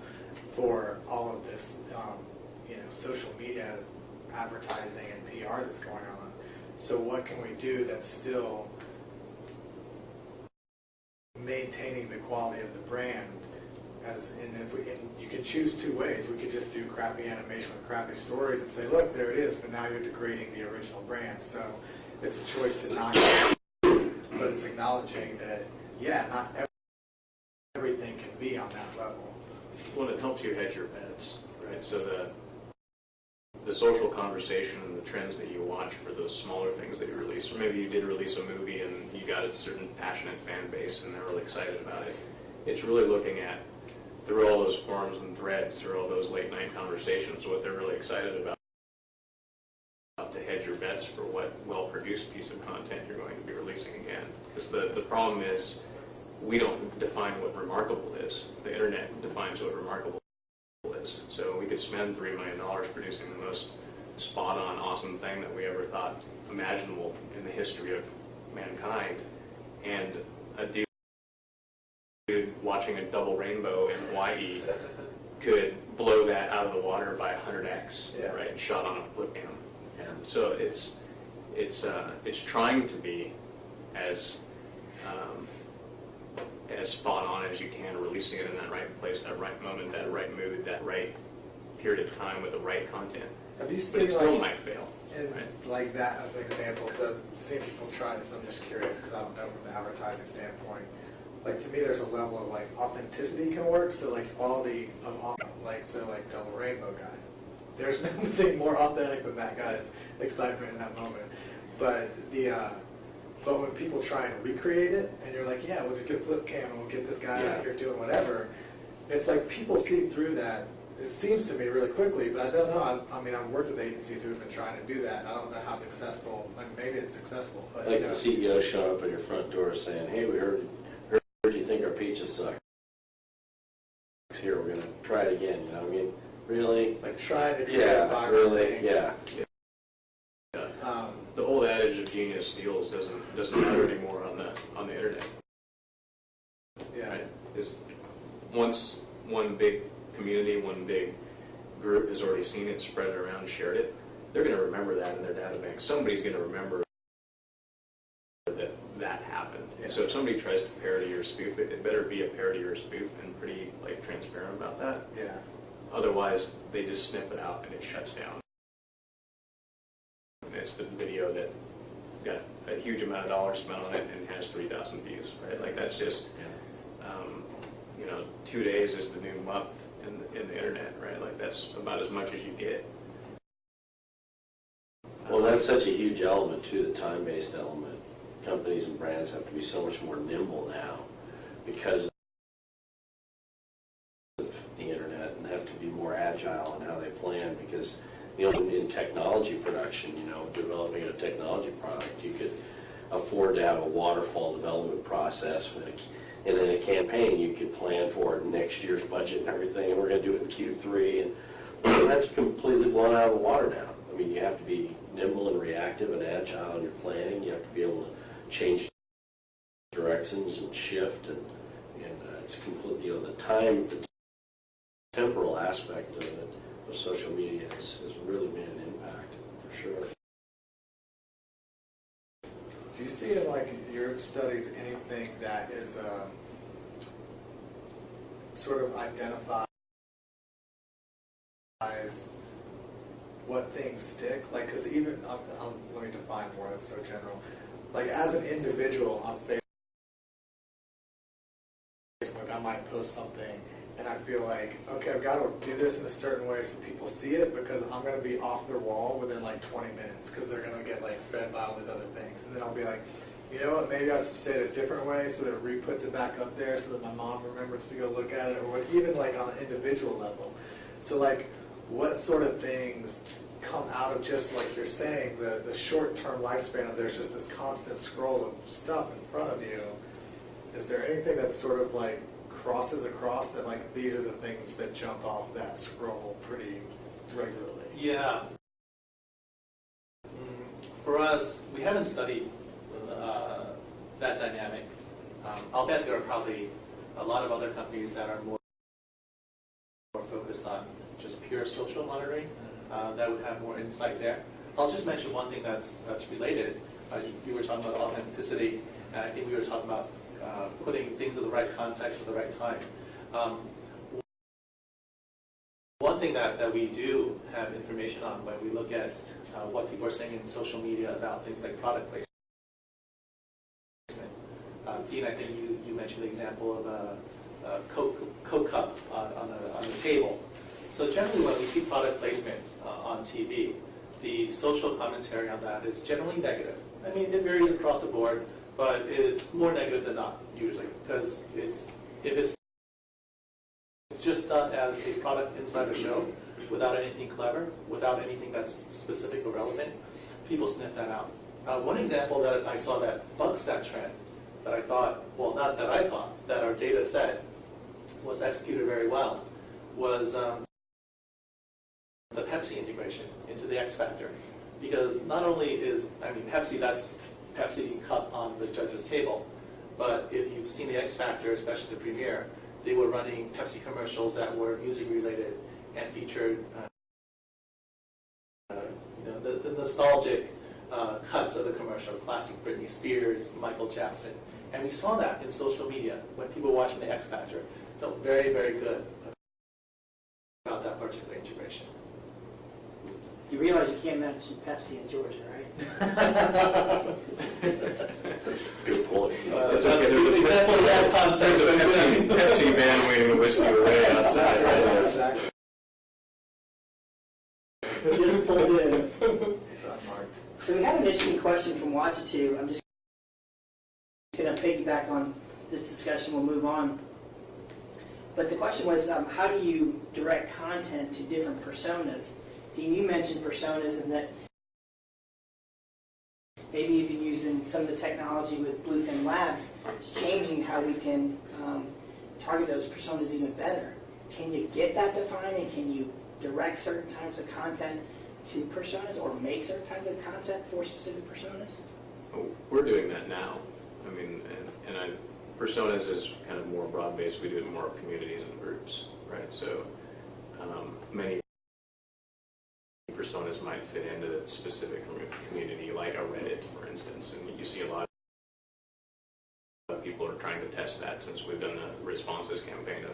for all of this social media advertising and PR that's going on. So what can we do that's still maintaining the quality of the brand? And you can choose two ways. We could just do crappy animation with crappy stories and say, look, there it is, but now you're degrading the original brand. So it's a choice to not do, but it's acknowledging that, not everything can be on that level. Well, it helps you hedge your bets, right? So the social conversation and the trends that you watch for those smaller things that you release, or maybe you did release a movie and you got a certain passionate fan base and they're really excited about it. It's really looking at, through all those forums and threads, through all those late night conversations, what they're really excited about, to hedge your bets for what well-produced piece of content you're going to be releasing again. Because the problem is, we don't define what remarkable is. The internet defines what remarkable is. So we could spend $3 million producing the most spot-on, awesome thing that we ever thought imaginable in the history of mankind, and a dude watching a double rainbow in Hawaii could blow that out of the water by 100x, right? Shot on a flip cam. And so it's trying to be as spot on as you can, releasing it in that right place, that right moment, that right mood, that right period of time with the right content. Have you seen but it still might fail. And that as an example, so seeing people try this, I'm just curious because I don't know from the advertising standpoint. To me, there's a level of authenticity can work. So quality of Double Rainbow guy. There's nothing more authentic than that guy's excitement in that moment. But but when people try and recreate it, and you're we'll just get a flip cam and we'll get this guy out here doing whatever, it's people see through that. It seems to me really quickly, but I don't know. I've worked with agencies who have been trying to do that, and I don't know how successful. Maybe it's successful, but the CEO showing up at your front door saying, "Hey, we heard you think our pizza sucks. Here, we're going to try it again." Really? Trying to create a viral really, thing. yeah. The old adage of genius steals doesn't matter anymore on the internet. Yeah. Right? Once one big community, one big group has already seen it, spread it around, shared it, they're going to remember that in their databank. Somebody's going to remember that happened. Yeah. So if somebody tries to parody or spoof it, it better be a parody or a spoof and pretty transparent about that. Yeah. Otherwise, they just snip it out and it shuts down. And it's the video that got a huge amount of dollars spent on it and has 3,000 views, right? That's just, 2 days is the new month in the internet, right? That's about as much as you get. Well, that's such a huge element, too, the time-based element. Companies and brands have to be so much more nimble now because of the internet, and have to be more agile in how they plan, because in technology production, developing a technology product, you could afford to have a waterfall development process, and in a campaign you could plan for next year's budget and everything, and we're going to do it in Q3, and that's completely blown out of the water now. You have to be nimble and reactive and agile in your planning. You have to be able to change directions and shift, and it's completely, the temporal aspect of it, of social media has really been sure. Do you see in like your studies anything that is sort of identifies what things stick? Like, because even let me define more. It's so general. Like, as an individual on Facebook, I might post something, and I feel like, okay, I've got to do this in a certain way so people see it, because I'm going to be off their wall within like 20 minutes, because they're going to get like fed by all these other things, and then I'll be like, you know what, maybe I should say it a different way so that it re-puts it back up there so that my mom remembers to go look at it, or even like on an individual level. So like, what sort of things come out of just like you're saying, the short-term lifespan of there's just this constant scroll of stuff in front of you. Is there anything that sort of like crosses across that like these are the things that jump off that scroll pretty regularly? Yeah. For us, we haven't studied that dynamic. I'll bet there are probably a lot of other companies that are more focused on just pure social monitoring that would have more insight there. I'll just mention one thing that's related. You were talking about authenticity, and I think we were talking about putting things in the right context at the right time. One thing that we do have information on when we look at what people are saying in social media about things like product placement. Dean, I think you mentioned the example of a Coke cup on the table. So generally when we see product placement on TV, the social commentary on that is generally negative. I mean, it varies across the board, but it's more negative than not, usually, because if it's just done as a product inside a show, without anything clever, without anything that's specific or relevant, people sniff that out. One example that I saw that bucks that trend, that I thought, well, not that I thought, that our data said was executed very well, was the Pepsi integration into the X Factor. Because not only is, I mean, Pepsi, that's Pepsi cup on the judge's table, but if you've seen the X Factor, especially the premiere, they were running Pepsi commercials that were music related and featured the nostalgic cuts of the commercial, classic Britney Spears, Michael Jackson. And we saw that in social media when people were watching the X Factor. Felt very, very good about that particular integration. You realize you can't mention Pepsi in Georgia, right? That's a good point. It's okay. There's a example of that context. Pepsi van waving a whiskey away outside. Right? Exactly. Just pulled in. Unmarked. So we have an interesting question from Watch2. I'm just going to piggyback on this discussion. We'll move on. But the question was, how do you direct content to different personas? Dean, you mentioned personas, and that maybe even using some of the technology with Bluefin Labs, it's changing how we can target those personas even better. Can you get that defined, and can you direct certain types of content to personas, or make certain types of content for specific personas? Oh, we're doing that now. I mean, personas is kind of more broad-based. We do it more communities and groups, right? So many personas might fit into a specific community, like a Reddit, for instance. And you see a lot of people are trying to test that since we've done the responses campaign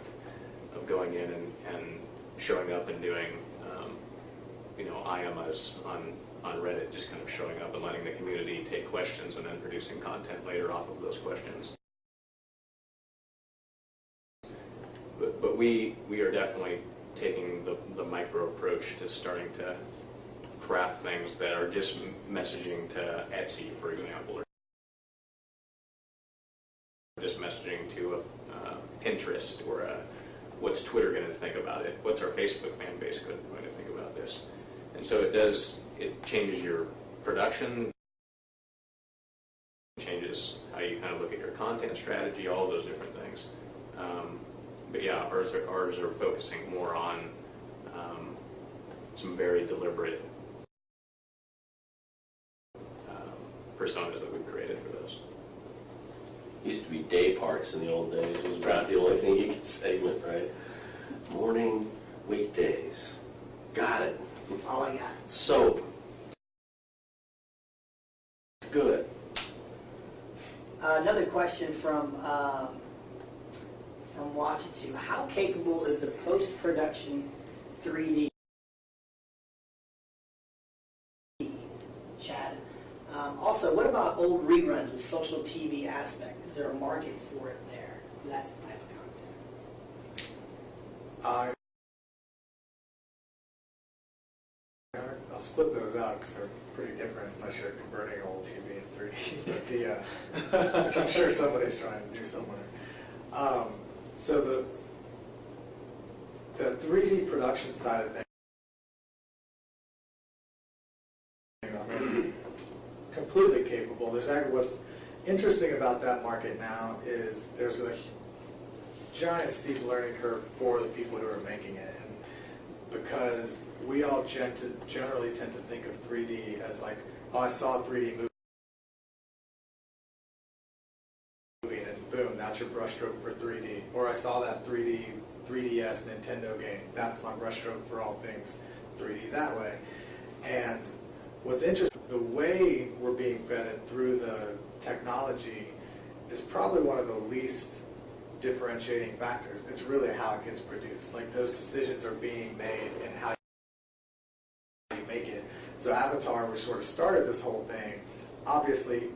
of going in and showing up and doing, IMAs on Reddit, just kind of showing up and letting the community take questions and then producing content later off of those questions. But we are definitely taking the micro approach to starting to craft things that are just messaging to Etsy, for example, or just messaging to Pinterest, or what's Twitter going to think about it? What's our Facebook fan base going to think about this? And so it changes your production, changes how you kind of look at your content strategy, all of those different things. But yeah, ours are focusing more on some very deliberate personas that we've created for those. Used to be day parks in the old days. It was about the only thing you could segment, right? Morning, weekdays. Got it. All I got. Soap. good. Another question from Washington. How capable is the post-production 3D? Chad. Also, what about old reruns with social TV aspect? Is there a market for it there? That's the type of content. I'll split those out because they're pretty different unless you're converting old TV into 3D. But which I'm sure somebody's trying to do somewhere. So the 3D production side of things, completely capable. There's actually, what's interesting about that market now is there's a giant steep learning curve for the people who are making it, and because we all generally tend to think of 3D as like, oh, I saw a 3D movie, and then boom, that's your brushstroke for 3D. Or I saw that 3DS Nintendo game. That's my brushstroke for all things 3D that way. And what's interesting, the way we're being vetted through the technology is probably one of the least differentiating factors. It's really how it gets produced. Like, those decisions are being made and how you make it. So Avatar, we sort of started this whole thing. Obviously,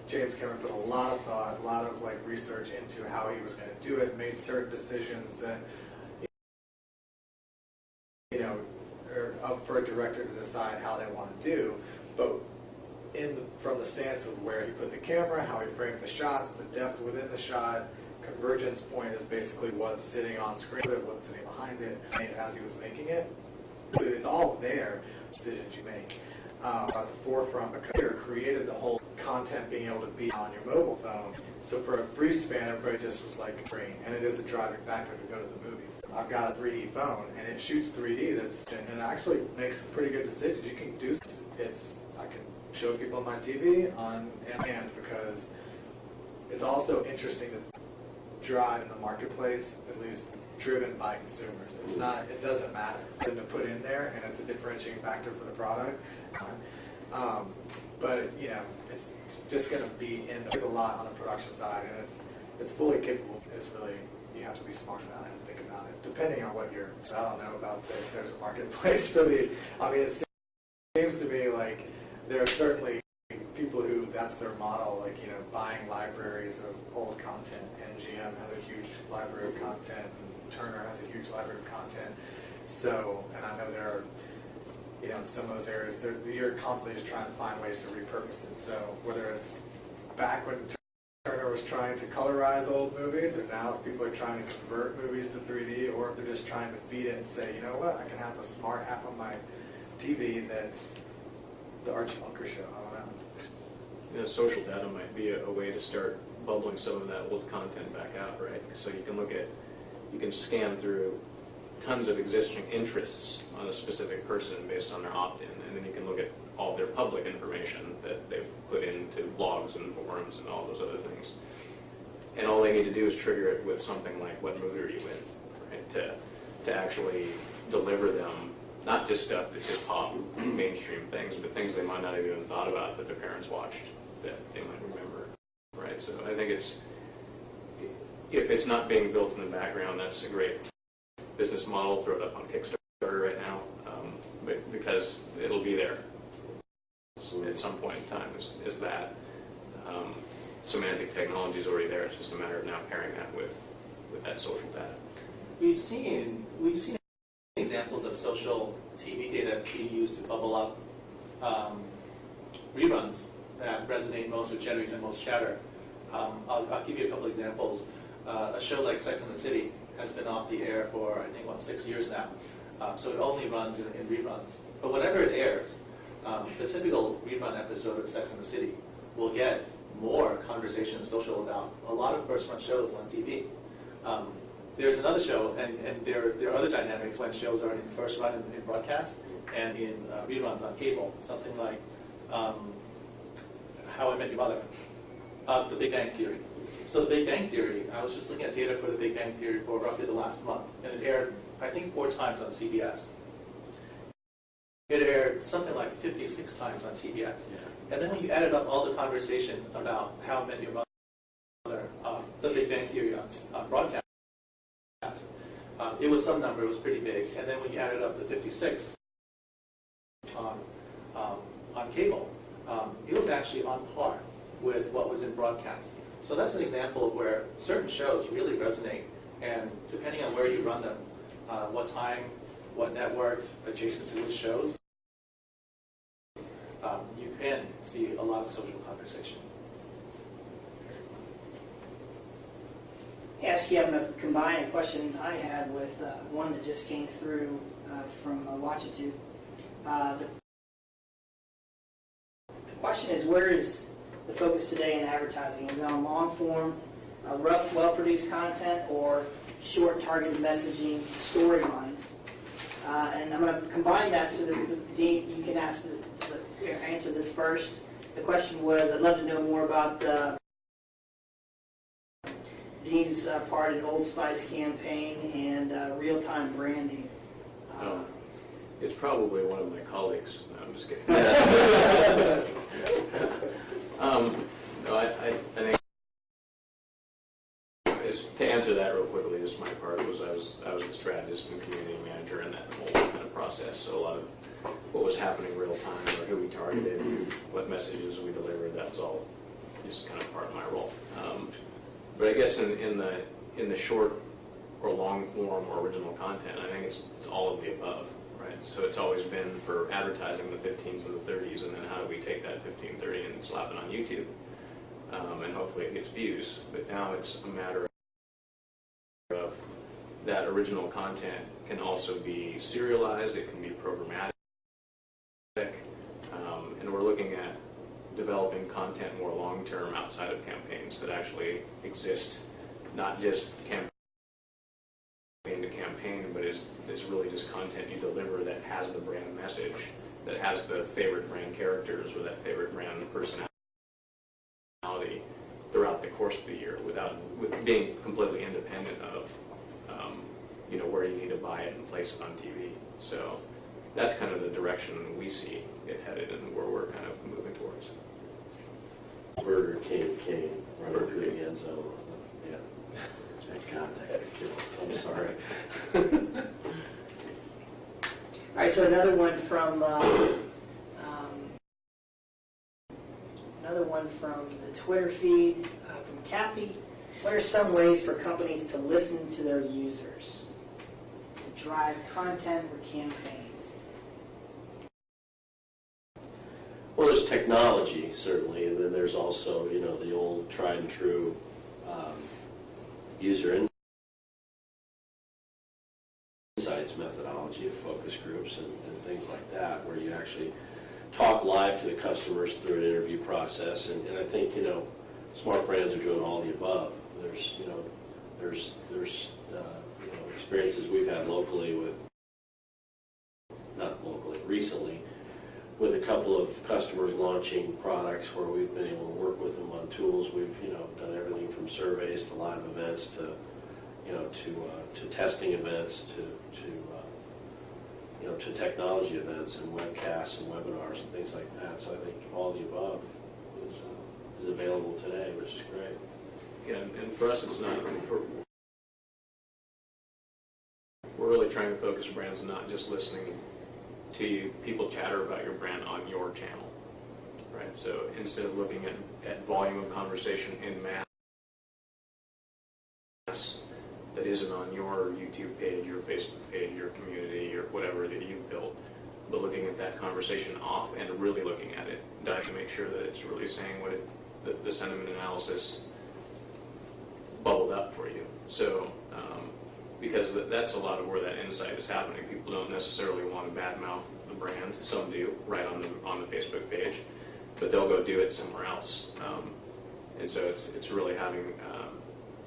James Cameron put a lot of thought, a lot of like research into how he was going to do it, made certain decisions that, you know, are up for a director to decide how they want to do. But from the stance of where he put the camera, how he framed the shots, the depth within the shot, convergence point is basically what's sitting on screen, what's sitting behind it, as he was making it. It's all there, decisions you make. At the forefront, because he created the whole content being able to be on your mobile phone. So for a brief span, everybody just was like screen, and it is a driving factor to go to the movies. I've got a 3D phone, and it shoots 3D, and it actually makes pretty good decisions. You can do I can show people on my TV on hand, because it's also interesting to drive in the marketplace, at least driven by consumers. It's not, it doesn't matter to put in there, and it's a differentiating factor for the product. But you know, it's just going to be in. There's a lot on the production side, and it's fully capable. It's really, you have to be smart about it and think about it, depending on what you're. So I don't know about if there's a marketplace for the. I mean, it seems to me like there are certainly people who that's their model, like, you know, buying libraries of old content. MGM has a huge library of content, and Turner has a huge library of content. So, and I know there are, you know, in some of those areas, you're constantly just trying to find ways to repurpose it. So whether it's back when Turner was trying to colorize old movies, or now if people are trying to convert movies to 3D, or if they're just trying to feed it and say, you know what, I can have a smart app on my TV that's the Archie Bunker show. I don't know. You know, social data might be a way to start bubbling some of that old content back out, right? So you can scan through tons of existing interests on a specific person based on their opt-in, and then you can look at all their public information that they've put into blogs and forums and all those other things. And all they need to do is trigger it with something like, what movie are you in, right? To actually deliver them not just stuff that's just pop mainstream things, but things they might not have even thought about that their parents watched that they might remember, right? So I think if it's not being built in the background, that's a great business model. Throw it up on Kickstarter right now, but because it'll be there at some point in time. Is that semantic technology is already there? It's just a matter of now pairing that with that social data. We've seen examples of social TV data being used to bubble up reruns that resonate most or generate the most chatter. I'll give you a couple examples. A show like Sex and the City has been off the air for, I think, 6 years now. So it only runs in reruns. But whenever it airs, the typical rerun episode of Sex and the City will get more conversation social about a lot of first-run shows on TV. There's another show, and there are other dynamics when shows are in first run in broadcast and in reruns on cable. Something like How I Met Your Mother, The Big Bang Theory. So The Big Bang Theory, I was just looking at data for The Big Bang Theory for roughly the last month, and it aired, I think, 4 times on CBS. it aired something like 56 times on TBS. Yeah. And then when you added up all the conversation about how Met Your Mother, The Big Bang Theory on broadcast, it was some number, it was pretty big. And then when you added up the 56 on cable, it was actually on par with what was in broadcast. So that's an example of where certain shows really resonate, and depending on where you run them, what time, what network, adjacent to which shows, you can see a lot of social conversation. Yes, yeah, I'm going to combine a question I had with one that just came through from Watchitude. The question is, where is the focus today in advertising? Is it on long-form, rough, well-produced content, or short, targeted messaging storylines? And I'm going to combine that so that, Dean, you can answer this first. The question was, I'd love to know more about Dean's part in Old Spice campaign and real-time branding. It's probably one of my colleagues. No, I'm just kidding. No, I think to answer that real quickly, just my part was I was the strategist and community manager in that whole kind of process. So a lot of what was happening real time, or who we targeted, what messages we delivered, that was all just kind of part of my role. But I guess in the short or long form or original content, I think it's all of the above, right? So it's always been for advertising the 15s and the 30s, and then how do we take that 15, 30 and slap it on YouTube, and hopefully it gets views. But now it's a matter of that original content can also be serialized, it can be programmatic, and we're looking at developing content more long-term outside of campaigns that actually exist, not just campaign to campaign, but is really just content you deliver that has the brand message, that has the favorite brand characters or that favorite brand personality throughout the course of the year, with being completely independent of where you need to buy it and place it on TV. So that's kind of the direction we see it headed and where we're kind of moving towards. Burger King running through the end zone. Yeah. God, that could kill. I'm sorry. All right, so another one from the Twitter feed from Kathy. What are some ways for companies to listen to their users to drive content or campaigns? Well, there's technology, certainly, and then there's also, the old tried and true user insights methodology of focus groups and things like that, where you actually talk live to the customers through an interview process. And I think, smart brands are doing all the above. There's experiences we've had recently, with a couple of customers launching products where we've been able to work with them on tools. We've done everything from surveys to live events to testing events to technology events and webcasts and webinars and things like that. So I think all the above is available today, which is great. Yeah, and for us, it's not. We're really trying to focus brands not just listening to people chatter about your brand on your channel, right? So instead of looking at volume of conversation in mass that isn't on your YouTube page, your Facebook page, your community, or whatever that you've built, but looking at that conversation off and really looking at it, to make sure that it's really saying what the sentiment analysis bubbled up for you. So because that's a lot of where that insight is happening. People don't necessarily want to badmouth the brand. Some do, right on the Facebook page, but they'll go do it somewhere else. And so it's really having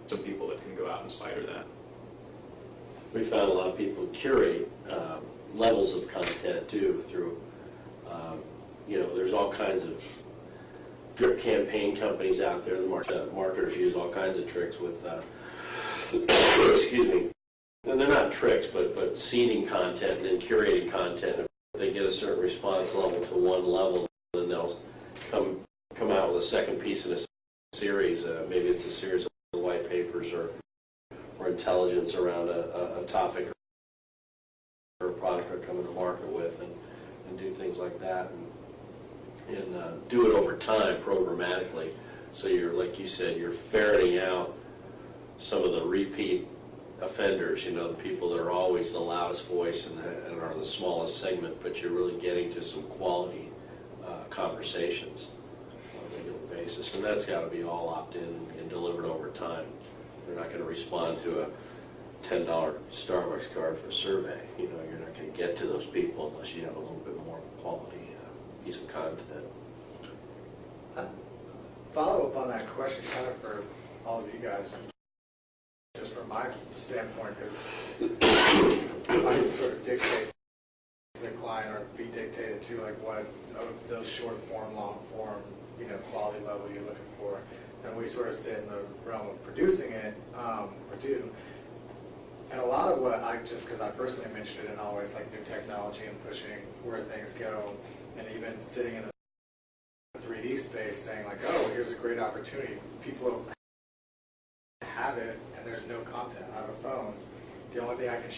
some people that can go out and spider that. We found a lot of people curate levels of content too through, there's all kinds of drip campaign companies out there. The marketers use all kinds of tricks with, excuse me, and they're not tricks, but seeding content and then curating content they get a certain response level to one level, and they'll come out with a second piece in a series. Maybe it's a series of white papers or intelligence around a topic or a product they're coming to market with, and do things like that, and do it over time programmatically. So you're, like you said, you're ferreting out some of the repeat offenders, the people that are always the loudest voice and are the smallest segment, but you're really getting to some quality conversations on a regular basis. And that's got to be all opt-in and delivered over time. They're not going to respond to a $10 Starbucks card for a survey. You're not going to get to those people unless you have a little bit more quality piece of content. Follow up on that question, kind of for all of you guys, just from my standpoint, because I can sort of dictate to the client or be dictated to like what of those short form, long form, quality level you're looking for. And we sort of sit in the realm of producing it, or do. And a lot of what just because I personally am interested in always like new technology and pushing where things go, and even sitting in a 3D space saying like, oh, here's a great opportunity. People have it, and there's no content. I have a phone. The only thing I can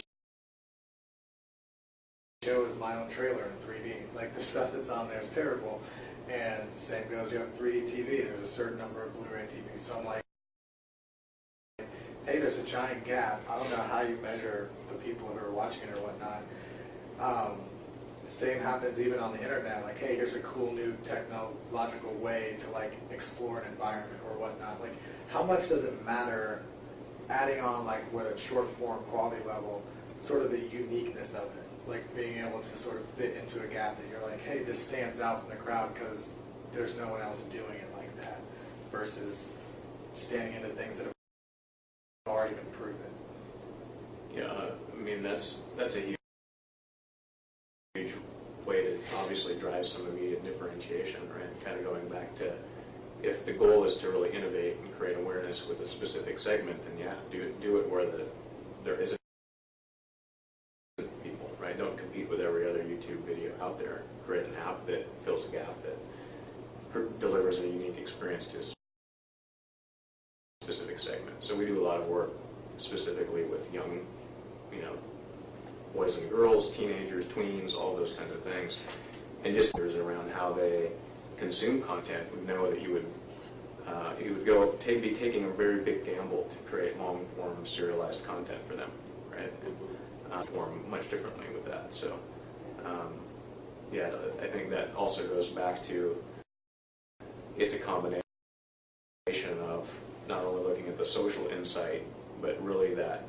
show is my own trailer in 3D. Like, the stuff that's on there is terrible. And same goes, you have 3D TV. There's a certain number of Blu-ray TVs. So I'm like, hey, there's a giant gap. I don't know how you measure the people who are watching it or whatnot. Same happens even on the internet. Like, hey, here's a cool new technological way to like explore an environment or whatnot. Like, how much does it matter adding on like whether it's short form, quality level, sort of the uniqueness of it, like being able to sort of fit into a gap that you're like, hey, this stands out from the crowd because there's no one else doing it like that, versus standing into things that have already been proven. Yeah, I mean that's a huge way to obviously drive some immediate differentiation, right? Kind of going back to, if the goal is to really innovate and create awareness with a specific segment, then yeah, do it where there isn't people, right? Don't compete with every other YouTube video out there. Create an app that fills a gap, that delivers a unique experience to a specific segment. So we do a lot of work specifically with young, boys and girls, teenagers, tweens, all those kinds of things, and just around how they consume content. Would know that you would be taking a very big gamble to create long-form serialized content for them, right? Perform much differently with that. So, yeah, I think that also goes back to, it's a combination of not only looking at the social insight, but really that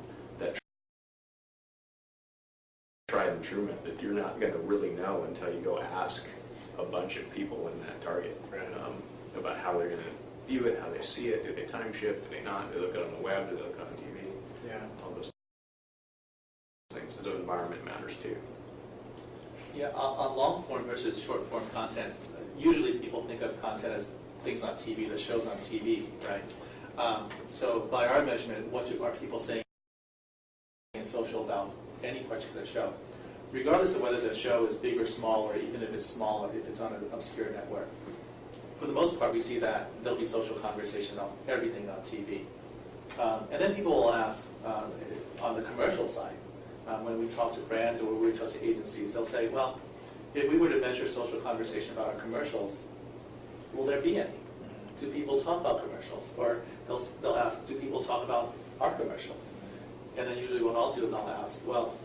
tried and true method. You're not going to really know until you go ask a bunch of people in that target about how they're going to view it, how they see it, do they time shift, do they not, do they look at it on the web, do they look at it on TV, all those things. So environment matters too. Yeah, on long form versus short form content, usually people think of content as things on TV, the shows on TV, right? So by our measurement, what are people saying in social about any particular show, regardless of whether the show is big or small, or even if it's small, or if it's on an obscure network. For the most part, we see that there'll be social conversation on everything on TV. And then people will ask, on the commercial side, when we talk to brands or when we talk to agencies, they'll say, well, if we were to measure social conversation about our commercials, will there be any? Do people talk about commercials? Or they'll ask, do people talk about our commercials? And then usually what I'll do is I'll ask, well,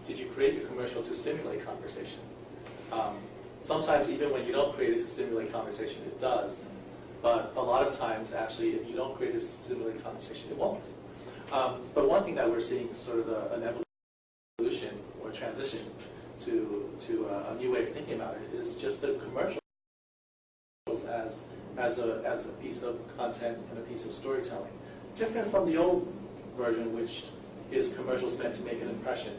did you create your commercial to stimulate conversation? Sometimes even when you don't create it to stimulate conversation, it does. But a lot of times, actually, if you don't create it to stimulate conversation, it won't. But one thing that we're seeing sort of an evolution or transition to a new way of thinking about it is just the commercials as a piece of content and a piece of storytelling. Different from the old version, which is commercials meant to make an impression,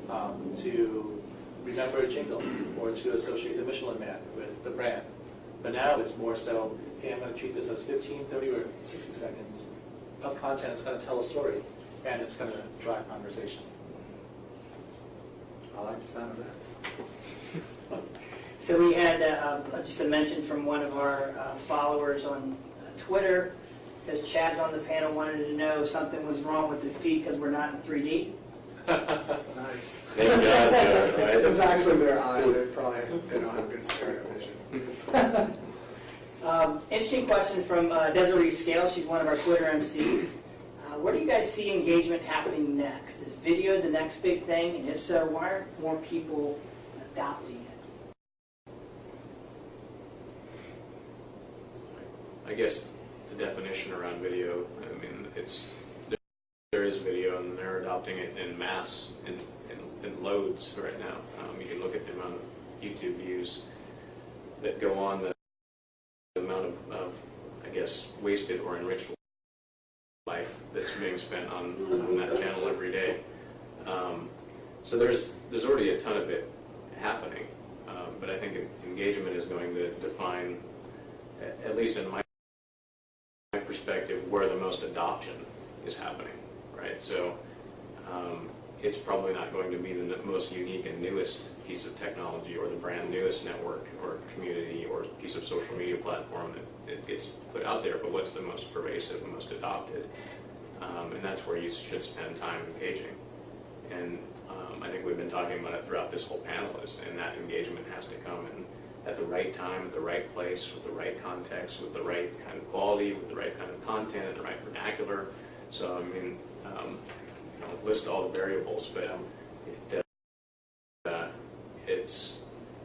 to remember a jingle, or to associate the Michelin Man with the brand. But now it's more so, hey, I'm going to treat this as 15, 30, or 60 seconds of content. It's going to tell a story, and it's going to drive conversation. I like the sound of that. So we had just a mention from one of our followers on Twitter, because Chad's on the panel, wanted to know something was wrong with the feed because we're not in 3D. Nice. Thank God, right? It's actually their eyes. They don't have good stereo vision. Interesting question from Desiree Scale. She's one of our Twitter MCs. Where do you guys see engagement happening next? Is video the next big thing? And if so, why aren't more people adopting it? I guess the definition around video, I mean, there is video, and they're adopting it in mass, in loads right now. You can look at the amount of YouTube views that go on, the amount of I guess, wasted or enriched life that's being spent on that channel every day. So there's already a ton of it happening, but I think engagement is going to define, at least in my perspective, where the most adoption is happening, right? So it's probably not going to be the most unique and newest piece of technology or the brand newest network or community or piece of social media platform that gets put out there, but what's the most pervasive and most adopted? And that's where you should spend time engaging. And I think we've been talking about it throughout this whole panel, and that engagement has to come in at the right time, at the right place, with the right context, with the right kind of quality, with the right kind of content, and the right vernacular. So, I mean, I don't list all the variables, but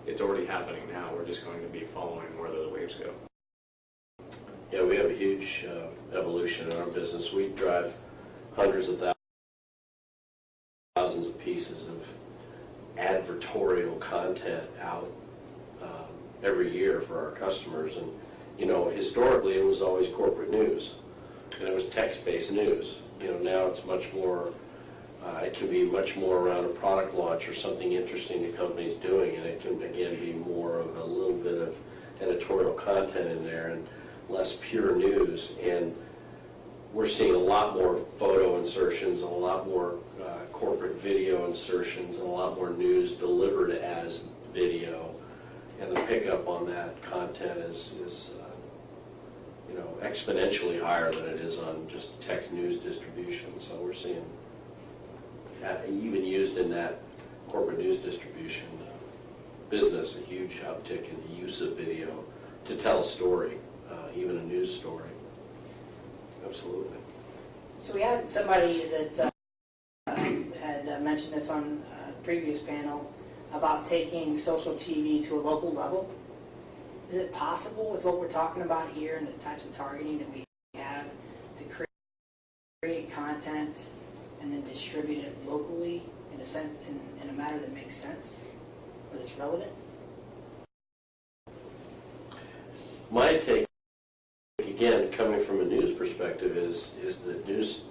it's already happening now. We're just going to be following where those waves go. Yeah, we have a huge evolution in our business. We drive hundreds of thousands of pieces of advertorial content out every year for our customers. And, you know, historically it was always corporate news, and it was text-based news. You know, now it's much more, it can be much more around a product launch or something interesting the company's doing, and it can, again, be more of a little bit of editorial content in there and less pure news. And we're seeing a lot more photo insertions, and a lot more corporate video insertions, and a lot more news delivered as video. And the pickup on that content is you know, exponentially higher than it is on just text news distribution. So we're seeing, even used in that corporate news distribution business, a huge uptick in the use of video to tell a story, even a news story. Absolutely. So we had somebody that had mentioned this on a previous panel about taking social TV to a local level. Is it possible with what we're talking about here and the types of targeting that we have to create content and then distribute it locally in a sense, in a manner that makes sense or that's relevant? My take, again, coming from a news perspective, is that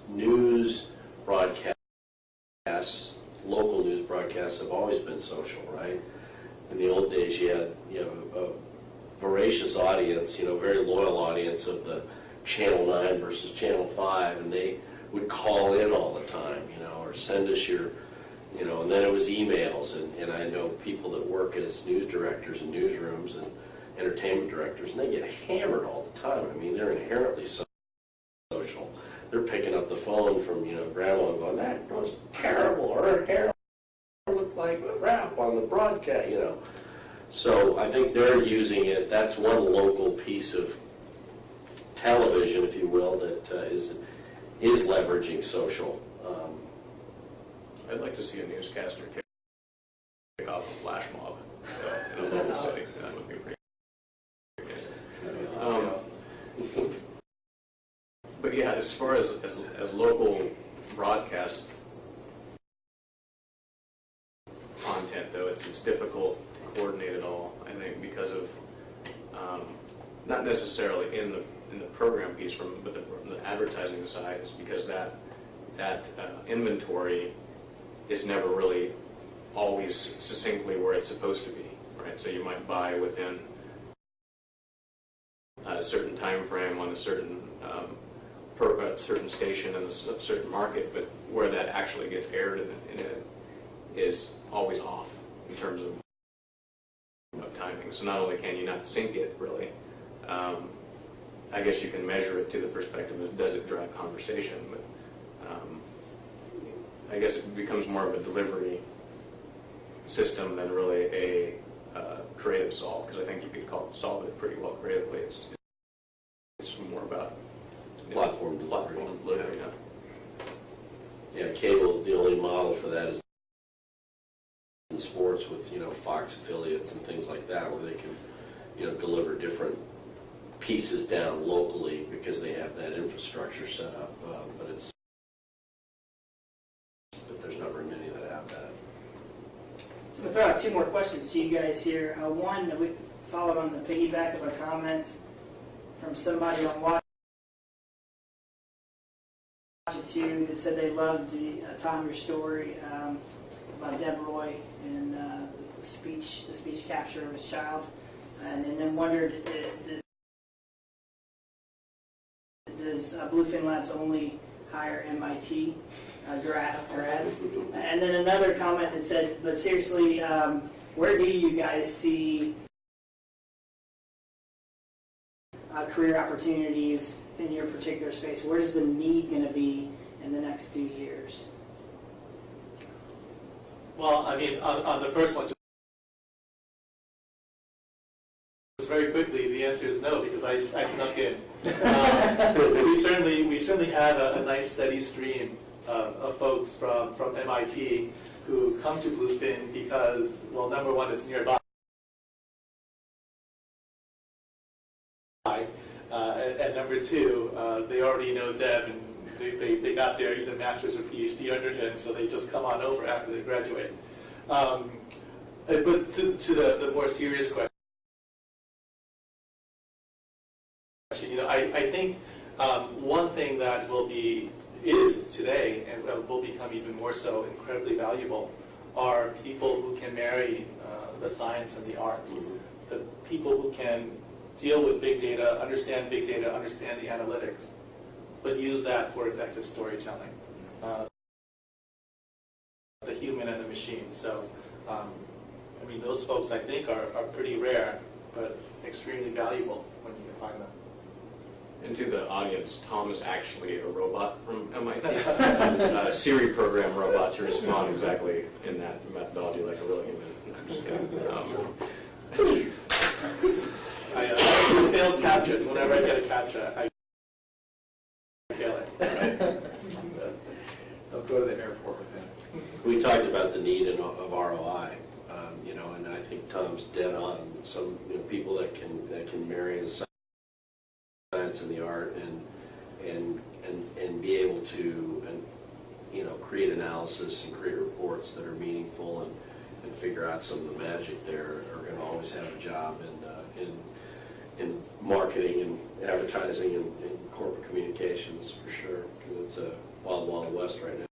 news broadcasts, local news broadcasts, have always been social, right? In the old days, you had, you know, a voracious audience, you know, very loyal audience of the Channel 9 versus Channel 5, and they would call in all the time, you know, or send us your, you know, and then it was emails, and I know people that work as news directors in newsrooms and entertainment directors, and they get hammered all the time. I mean, they're inherently social. They're picking up the phone from, you know, grandma and going, that was terrible, or her hair looked like crap on the broadcast, you know. So I think they're using it. That's one local piece of television, if you will, that is leveraging social. I'd like to see a newscaster kick off a flash mob in a local city. That would be pretty amazing. But yeah, as far as local broadcast content, though, it's difficult to coordinate it all. I think because of not necessarily in the program piece, but the advertising side, is because that inventory is never really always succinctly where it's supposed to be, right? So you might buy within a certain time frame on a certain certain station in a certain market, but where that actually gets aired in it is always off in terms of of timing. So not only can you not sync it, really, I guess you can measure it to the perspective of does it drive conversation, but I guess it becomes more of a delivery system than really a creative solve, because I think you could solve it pretty well creatively. It's more about Platform delivery. Platform delivery, yeah. Yeah, cable, the only model for that is in sports with, Fox affiliates and things like that, where they can, deliver different pieces down locally because they have that infrastructure set up. But there's not very many that have that. So I'm going to throw out two more questions to you guys here. One, that we followed on the piggyback of a comment from somebody on Watch It Too that said they loved Tom, your story about Deb Roy and the speech capture of his child, and then wondered, does Bluefin Labs only hire MIT grads? And then another comment that said, but seriously, where do you guys see career opportunities in your particular space? Where's the need going to be in the next few years? Well, I mean, on the first one, just very quickly, the answer is no, because I snuck in. We certainly have a nice steady stream of folks from MIT who come to Bluefin because, well, number one, it's nearby. And number two, they already know Deb, and they got their either master's or PhD under him, so they just come on over after they graduate. But to the more serious question, I think one thing that is today and will become even more so incredibly valuable are people who can marry the science and the art. The people who can deal with big data, understand the analytics, but use that for effective storytelling. The human and the machine. So, I mean, those folks, I think, are pretty rare, but extremely valuable when you can find them. And to the audience, Tom is actually a robot from MIT, a Siri program robot to respond exactly in that methodology like a real human. I'm just kidding. I failed captures. Whenever I get a captcha, I fail it. Right. Don't go to the airport with him. We talked about the need of ROI, and I think Tom's dead on. Some people that can marry the science and the art and be able to create analysis and create reports that are meaningful and figure out some of the magic there are going to always have a job in marketing and advertising and corporate communications for sure, because it's a wild west right now.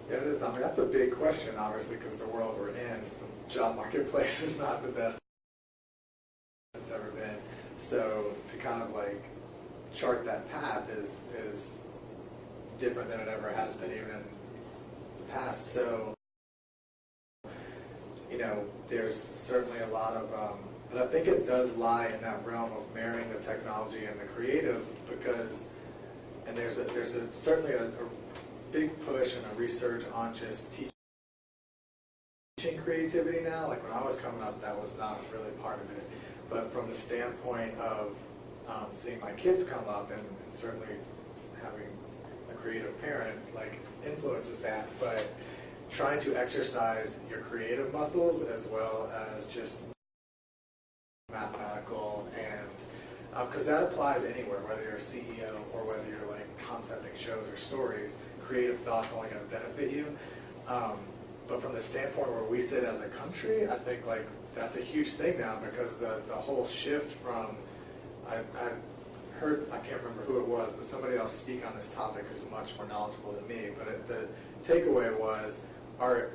Yeah, it is. I mean, that's a big question, obviously, because the world we're in, the job marketplace is not the best it's ever been. So to kind of like chart that path is different than it ever has been, even in the past. So, there's certainly a lot of, but I think it does lie in that realm of marrying the technology and the creative, because, and there's certainly a big push and a research on just teaching creativity now. Like when I was coming up, that was not really part of it. But from the standpoint of seeing my kids come up and certainly having a creative parent, like, influences that. But trying to exercise your creative muscles as well as just mathematical, and because that applies anywhere, whether you're a CEO or whether you're like concepting shows or stories, creative thought's only going to benefit you. But from the standpoint where we sit as a country, I think like that's a huge thing now, because the whole shift from, I've heard, I can't remember who it was, but somebody else speak on this topic who's much more knowledgeable than me, but the takeaway was our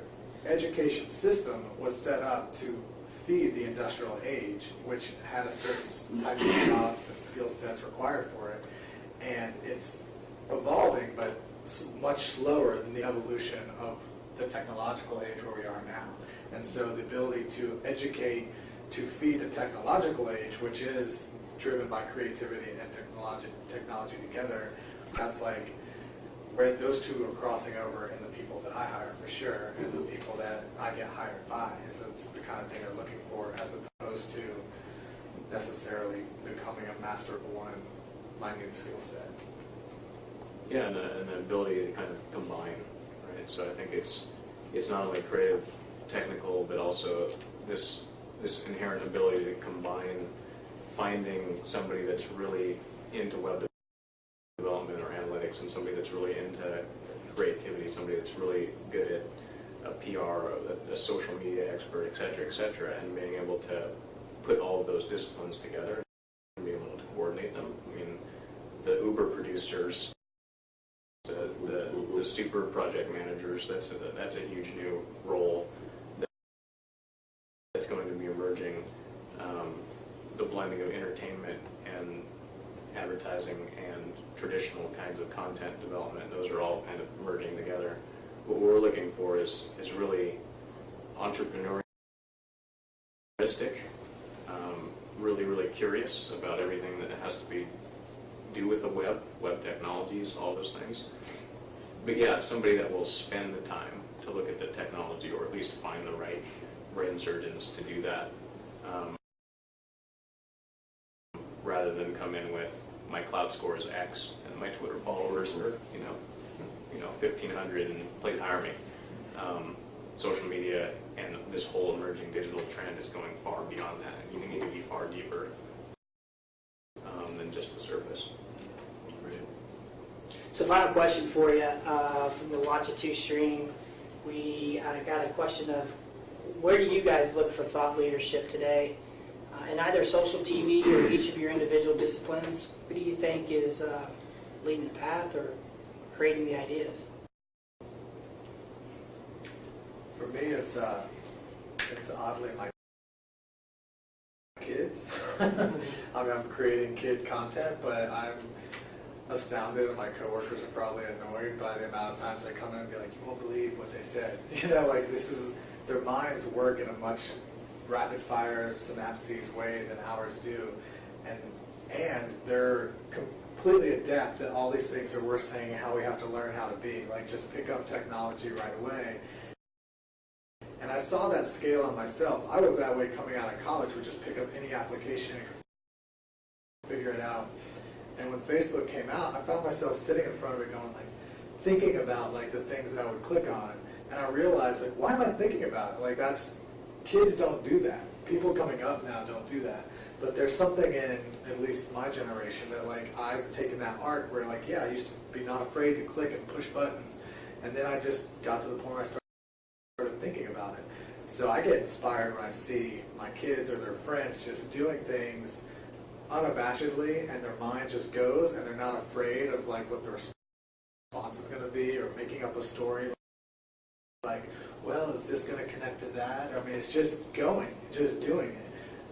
education system was set up to feed the industrial age, which had a certain type of jobs and skill sets required for it. And it's evolving, but much slower than the evolution of the technological age where we are now. And so the ability to educate, to feed the technological age, which is driven by creativity and technology together, that's like where those two are crossing over in the people that I hire for sure, and the people that I get hired by. So it's the kind of thing they're looking for, as opposed to necessarily becoming a master of one minute skill set. Yeah, and the ability to kind of combine, right? So I think it's not only creative, technical, but also this inherent ability to combine, finding somebody that's really into web development or analytics, and somebody that's really into creativity, somebody that's really good at a PR, a social media expert, et cetera, and being able to put all of those disciplines together and be able to coordinate them. I mean, the Uber producers, the super project managers, that's a huge new role that's going to be emerging. The blending of entertainment and advertising and traditional kinds of content development, those are all kind of merging together. What we're looking for is really entrepreneurialistic, really curious about everything that has to do with the web technologies, all those things. But yeah, somebody that will spend the time to look at the technology, or at least find the right brain surgeons to do that, rather than come in with my cloud score is X and my Twitter followers are 1,500 and please hire me. Social media and this whole emerging digital trend is going far beyond that. You need to be far deeper than just the surface. So final question for you from the Watch It 2 stream. We got a question of, where do you guys look for thought leadership today? In either social TV or each of your individual disciplines, who do you think is leading the path or creating the ideas? For me, it's oddly my kids. I mean, I'm creating kid content, but I'm astounded, and my coworkers are probably annoyed by the amount of times they come in and be like, "You won't believe what they said." Like their minds work in a much rapid-fire synapses way than ours do, and they're completely adept at all these things that we're saying how we have to learn how to be, like just pick up technology right away. And I saw that scale on myself. I was that way coming out of college, would just pick up any application and figure it out. And when Facebook came out, I found myself sitting in front of it going thinking about the things that I would click on, and I realized why am I thinking about it? Kids don't do that. People coming up now don't do that. But there's something in at least my generation that I've taken that arc where I used to be not afraid to click and push buttons, and then I just got to the point where I started thinking about it. So I get inspired when I see my kids or their friends just doing things unabashedly, and their mind just goes, and they're not afraid of what the response is going to be, or making up a story well, is this going to connect to that? I mean, it's just going, just doing it.